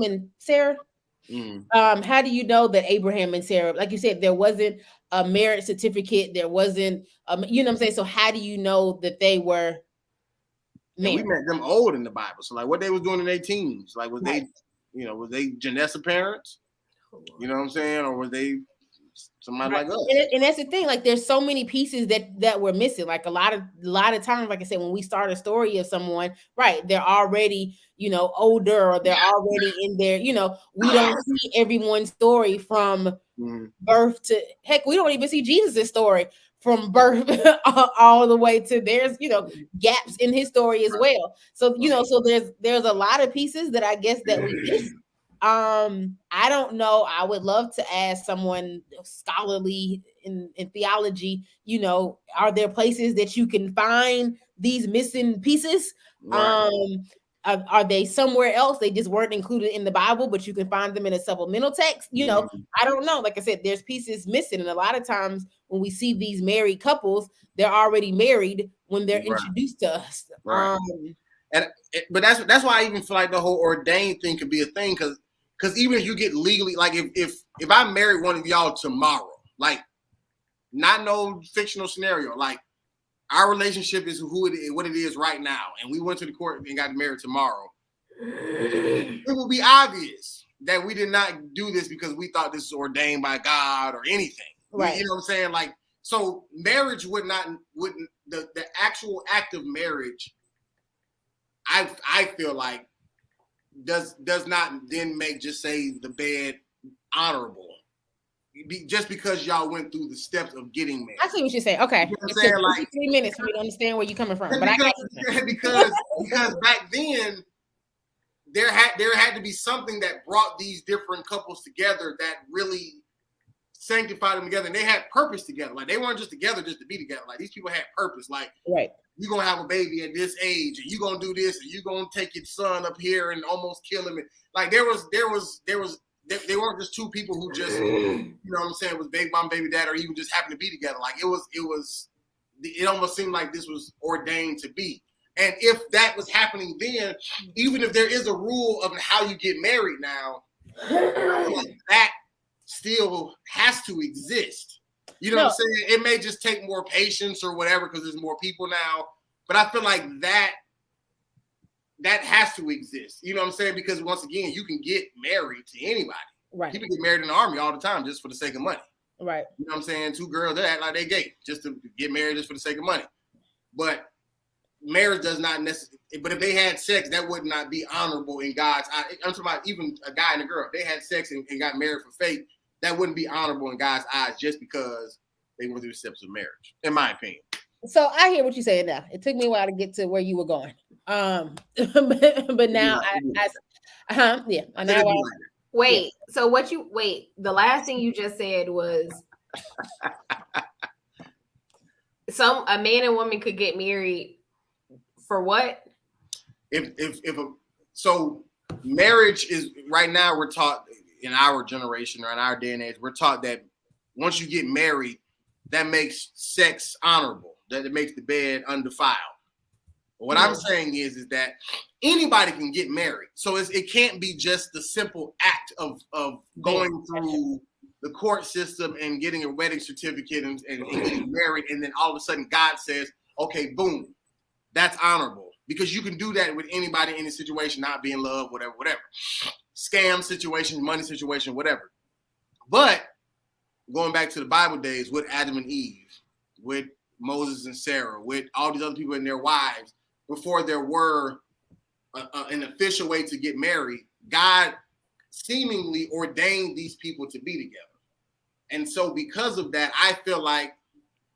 and Sarah? How do you know that Abraham and Sarah, like you said, there wasn't a marriage certificate, there wasn't you know what I'm saying? So how do you know that they were married? We met them old in the Bible. So like what they was doing in their teens, like was they Janessa parents? You know what I'm saying? Or was they somebody like us? And that's the thing, like there's so many pieces that were missing. Like a lot of times, like I said, when we start a story of someone, right, they're already, older, or they're already in there, we don't see everyone's story from birth to heck, we don't even see Jesus' story from birth all the way to there's gaps in his story as well. So so there's a lot of pieces that I guess that we missed. I don't know. I would love to ask someone scholarly in theology, are there places that you can find these missing pieces? Right. Are they somewhere else? They just weren't included in the Bible, but you can find them in a supplemental text. I don't know. Like I said, there's pieces missing. And a lot of times when we see these married couples, they're already married when they're introduced to us. Right. But that's why I even feel like the whole ordained thing could be a thing, because even if you get legally, like if I married one of y'all tomorrow, like not no fictional scenario, like our relationship is what it is right now, and we went to the court and got married tomorrow, it will be obvious that we did not do this because we thought this was ordained by God or anything. Right. You know what I'm saying? Like, so marriage wouldn't the actual act of marriage, I feel like does not then make just say the bed honorable just because y'all went through the steps of getting married. I see what you're saying. Okay, you know what I'm saying? Like 3 minutes for me to understand where you're coming from. But because back then there had to be something that brought these different couples together that really sanctified them together, and they had purpose together. Like they weren't just together just to be together. Like these people had purpose. Like you're gonna have a baby at this age, and you're gonna do this, and you're gonna take your son up here and almost kill him. And like they weren't just 2 people who just, you know what I'm saying, was baby mom, baby dad, or even just happened to be together. Like it almost seemed like this was ordained to be. And if that was happening then, even if there is a rule of how you get married now, like that still has to exist. You know what I'm saying? It may just take more patience or whatever because there's more people now. But I feel like that has to exist. You know what I'm saying? Because once again, you can get married to anybody. Right. People get married in the army all the time just for the sake of money. Right. You know what I'm saying? 2 girls, they act like they gay just to get married just for the sake of money. But marriage does not necessarily. But if they had sex, that would not be honorable in God's eyes. I'm talking about even a guy and a girl. If they had sex and got married for faith, that wouldn't be honorable in God's eyes just because they went through the steps of marriage, in my opinion. So I hear what you're saying now. It took me a while to get to where you were going. But now Wait, so the last thing you just said was a man and woman could get married for what? So marriage is right now, we're taught in our generation or in our day and age, we're taught that once you get married, that makes sex honorable, that it makes the bed undefiled. But what I'm saying is that anybody can get married. So it can't be just the simple act of going through the court system and getting a wedding certificate and getting married. And then all of a sudden God says, okay, boom, that's honorable. Because you can do that with anybody in any situation, not be in love, whatever. Scam situation, money situation, whatever. But going back to the Bible days with Adam and Eve, with Moses and Sarah, with all these other people and their wives, before there were an official way to get married, God seemingly ordained these people to be together. And so because of that, I feel like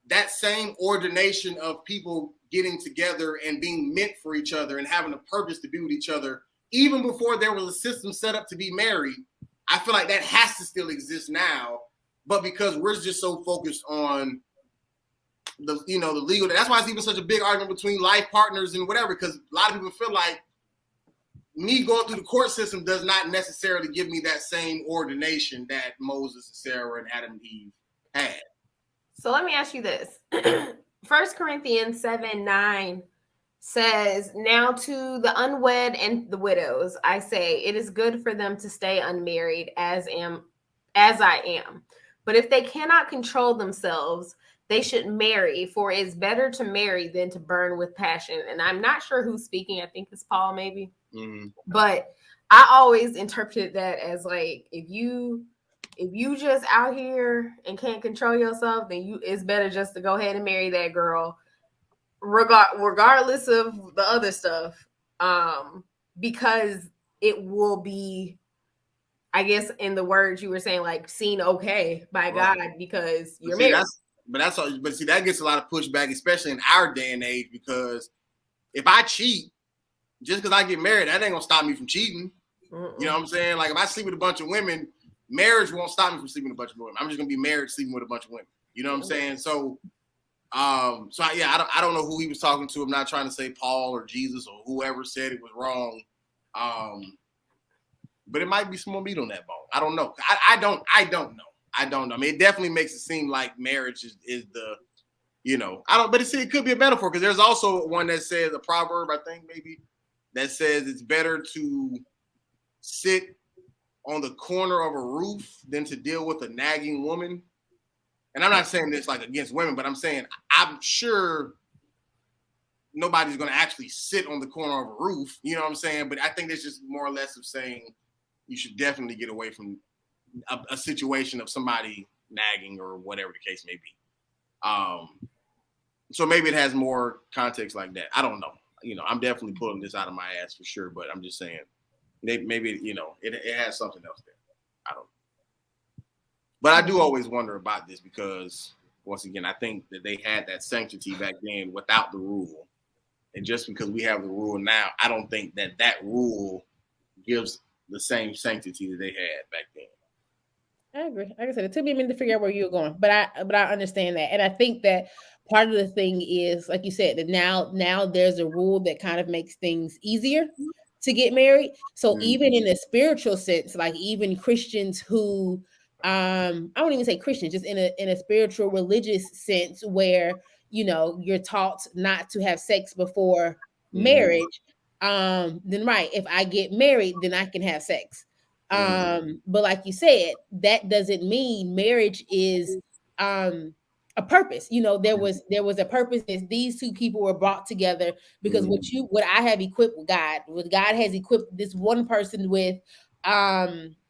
that same ordination of people getting together and being meant for each other and having a purpose to be with each other, even before there was a system set up to be married, I feel like that has to still exist now. But because we're just so focused on the legal, that's why it's even such a big argument between life partners and whatever, because a lot of people feel like me going through the court system does not necessarily give me that same ordination that Moses and Sarah and Adam and Eve had. So let me ask you this. 1 Corinthians 7:9 says, now to the unwed and the widows, I say, it is good for them to stay unmarried as I am. But if they cannot control themselves, they should marry, for it's better to marry than to burn with passion. And I'm not sure who's speaking. I think it's Paul, maybe. Mm-hmm. But I always interpreted that as like, if you just out here and can't control yourself, then it's better just to go ahead and marry that girl, regardless of the other stuff, because it will be, I guess, in the words you were saying, like seen okay by God because you're married. But see, that gets a lot of pushback, especially in our day and age, because if I cheat, just because I get married, that ain't gonna stop me from cheating. Mm-mm. You know what I'm saying? Like if I sleep with a bunch of women, marriage won't stop me from sleeping with a bunch of women. I'm just gonna be married sleeping with a bunch of women. You know what I'm saying? So, I don't know who he was talking to. I'm not trying to say Paul or Jesus or whoever said it was wrong. But it might be some more meat on that bone. I don't know. I don't know. I mean, it definitely makes it seem like marriage is the, but it could be a metaphor, because there's also one that says, a proverb, I think maybe, that says it's better to sit on the corner of a roof than to deal with a nagging woman. And I'm not saying this like against women, but I'm saying I'm sure nobody's going to actually sit on the corner of a roof. You know what I'm saying? But I think it's just more or less of saying you should definitely get away from a situation of somebody nagging or whatever the case may be. So maybe it has more context like that. I don't know. I'm definitely pulling this out of my ass for sure, but I'm just saying maybe it has something else there. I don't know. But I do always wonder about this because, once again, I think that they had that sanctity back then without the rule. And just because we have the rule now, I don't think that rule gives the same sanctity that they had back then. I agree. Like I said, it took me a minute to figure out where you were going, but I understand that. And I think that part of the thing is, like you said, that now there's a rule that kind of makes things easier to get married. So even in a spiritual sense, like even Christians who, I won't even say Christians, just in a spiritual religious sense where, you're taught not to have sex before marriage, then right, if I get married, then I can have sex. But like you said, that doesn't mean marriage is a purpose. There was a purpose as these two people were brought together because what I have equipped with God, what God has equipped this one person with,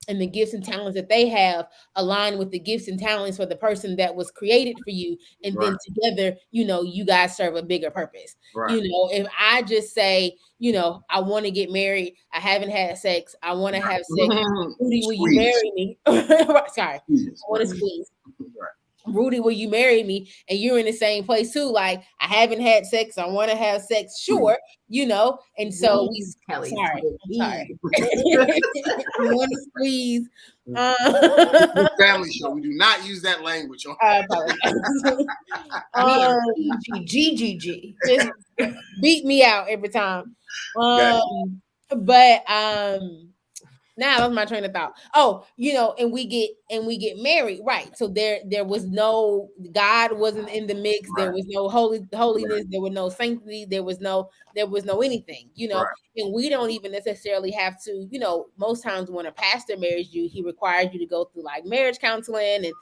and the gifts and talents that they have align with the gifts and talents for the person that was created for you. And then together, you guys serve a bigger purpose. Right. If I just say, I want to get married, I haven't had sex, I want to have sex, Rudy, will you marry me? Sorry, I want to squeeze. Right. Rudy, will you marry me? And you're in the same place too. Like, I haven't had sex, I want to have sex, sure, and so Kellie. Sorry. We want to squeeze. Family show. We do not use that language. GGG. Just beat me out every time. Now that was my train of thought. Oh, and we get married, right? So there was no, God wasn't in the mix. Right. There was no holiness. Right. There was no sanctity. There was no anything. Right. And we don't even necessarily have to. Most times when a pastor marries you, he requires you to go through like marriage counseling and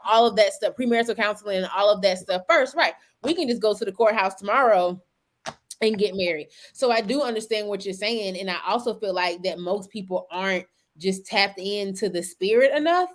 all of that stuff, premarital counseling, and all of that stuff first. Right? We can just go to the courthouse tomorrow and get married. So I do understand what you're saying. And I also feel like that most people aren't just tapped into the spirit enough.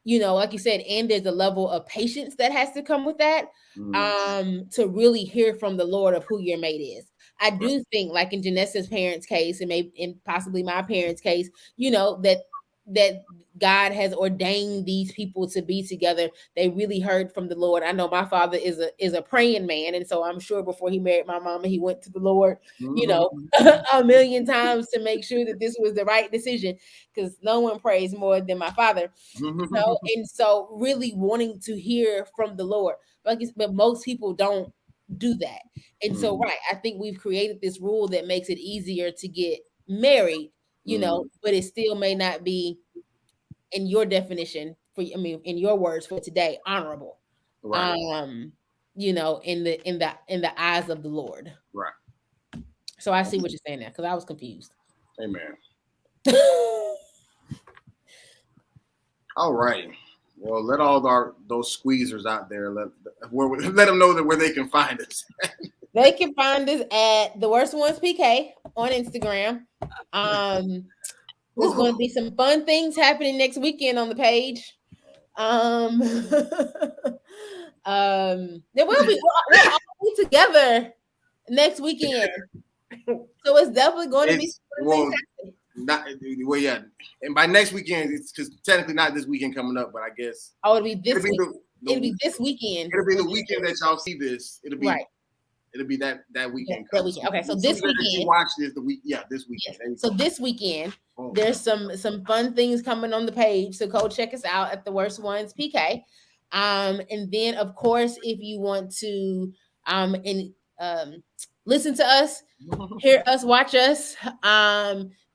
like you said, and there's a level of patience that has to come with that, to really hear from the Lord of who your mate is. I do think, like in Janessa's parents' case, and maybe in possibly my parents' case, that God has ordained these people to be together. They really heard from the Lord. I know my father is a praying man, and so I'm sure before he married my mama, he went to the Lord, a million times to make sure that this was the right decision, because no one prays more than my father. And so really wanting to hear from the Lord, but most people don't do that. And so, right, I think we've created this rule that makes it easier to get married, but it still may not be, in your definition, in your words for today, honorable. Right. In the eyes of the Lord. Right. So I see what you're saying there, because I was confused. Amen. All right. Well, let all those squeezers out there let them know that where they can find us. They can find us at The Worst Ones PK on Instagram. There's going to be some fun things happening next weekend on the page. There will be. We'll all be together next weekend, so it's definitely going to be. Yeah. And by next weekend, it's because technically not this weekend coming up, but I guess. Oh, it'll be this weekend. It'll be this weekend. It'll be the weekend that y'all see this. It'll be right. It'll be that weekend. Yeah, that weekend. Okay, so this weekend. You watch this this weekend. Yes. So this weekend, there's some fun things coming on the page. So go check us out at The Worst Ones PK. And then of course, if you want to listen to us, hear us, watch us,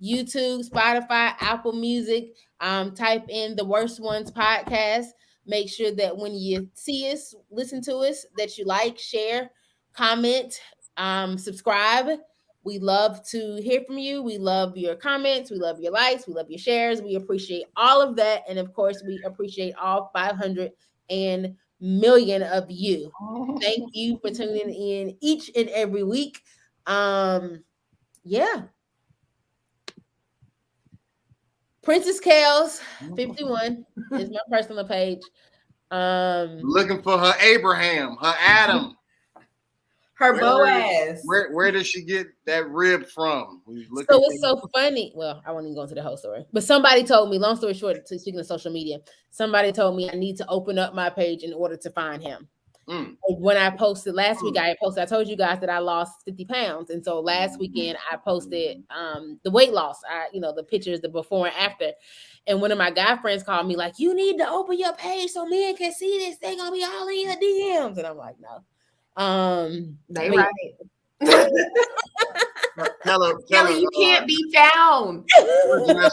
YouTube, Spotify, Apple Music, type in The Worst Ones Podcast. Make sure that when you see us, listen to us, that you like, share, comment, subscribe. We love to hear from you. We love your comments. We love your likes. We love your shares. We appreciate all of that. And of course, we appreciate all 500 and million of you. Thank you for tuning in each and every week. Yeah. Princess Kales 51 is my personal page. Looking for her Abraham, her Adam, her Boaz. Where did she get that rib from? So it's so funny. Well, I won't even go into the whole story, but somebody told me, long story short, speaking of social media, somebody told me I need to open up my page in order to find him. When I posted last week, I told you guys that I lost 50 pounds. And so last weekend I posted the weight loss, the pictures, the before and after. And one of my guy friends called me like, you need to open your page so men can see this. They're going to be all in your DMs. And I'm like, no. They right. Kellie, you can't be found.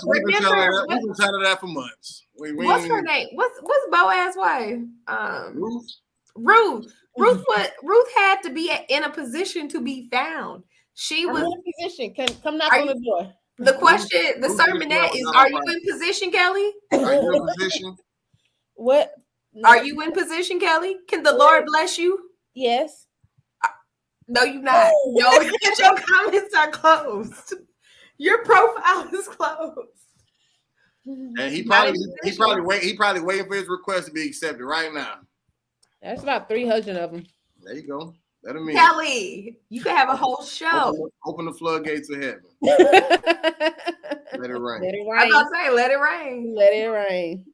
We've been telling her that for months. What's her name? What's Boaz's wife? Ruth had to be in a position to be found. She was in a position. Come knock on the door. The question, the sermonette is: are you in position, Kellie? Are you in position? What? Are you in position, Kellie? Can the Lord bless you? Yes. No, you're not. No, your comments are closed. Your profile is closed. And he probably waiting for his request to be accepted right now. That's about 300 of them. There you go. Let him in. Kellie, you could have a whole show. Open the floodgates of heaven. Let it rain. Let it rain. I was about to say, let it rain. Let it rain.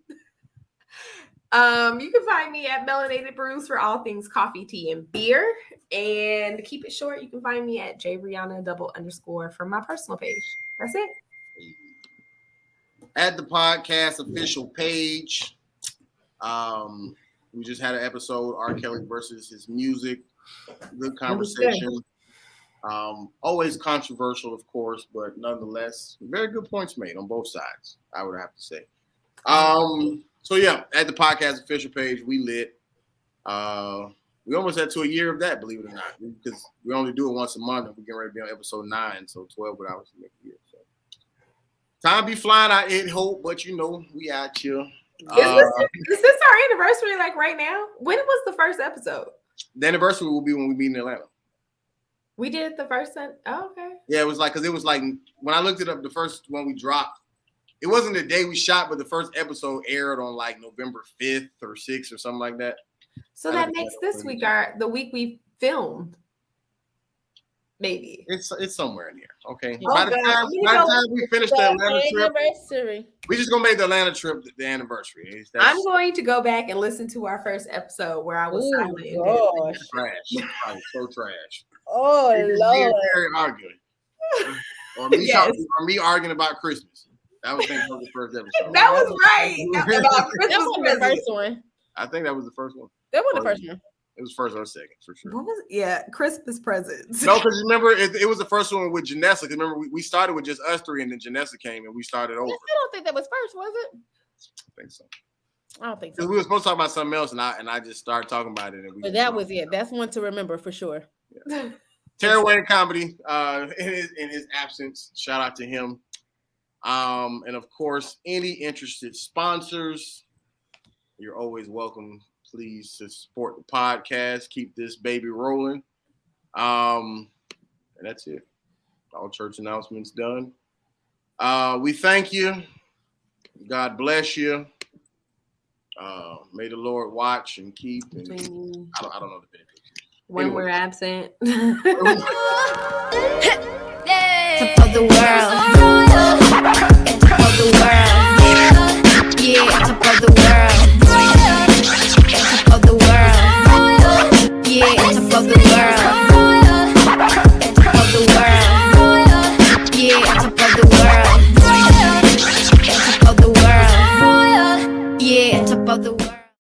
You can find me at Melanated Brews for all things coffee, tea, and beer. And to keep it short, you can find me at JBrianna__ for my personal page. That's it. At the podcast official page. We just had an episode, R. Kelly versus his music. Good conversation. Always controversial, of course, but nonetheless, very good points made on both sides, I would have to say. So yeah, at the podcast official page, we lit. We almost had to a year of that, believe it or not, because we only do it once a month, and we're getting ready to be on episode 9, so 12 would obviously make a year. So time be flying, I ain't hope, but we out here. Is this our anniversary, like right now? When was the first episode? The anniversary will be when we meet in Atlanta. We did it the first time. Oh, okay. Yeah, it was like, because it was like when I looked it up, the first one we dropped It wasn't the day we shot, but the first episode aired on like November 5th or 6th or something like that. So that makes this week the week we filmed. Maybe it's somewhere in here. Okay. Oh, by the time we finish the Atlanta trip, we just gonna make the Atlanta trip the anniversary. I'm going to go back and listen to our first episode where I was silent. Trash. So trash. Oh Lord. Arguing. Or me arguing about Christmas. That was the first episode. That was right. That was the first one. I think that was the first one. That was the first one. It was first or second for sure. What was Christmas presents. No, because remember it was the first one with Janessa. Because remember we started with just us three, and then Janessa came and we started over. I don't think that was first, was it? I think so. I don't think so. Because we were supposed to talk about something else, and I just started talking about it. And that was it. That's one to remember for sure. Yeah. Tearaway Comedy, in his absence, shout out to him. And of course, any interested sponsors, you're always welcome. Please to support the podcast. Keep this baby rolling. And that's it. All church announcements done. We thank you. God bless you. May the Lord watch and keep. And I don't know the benefits. When we're absent. Top of the world.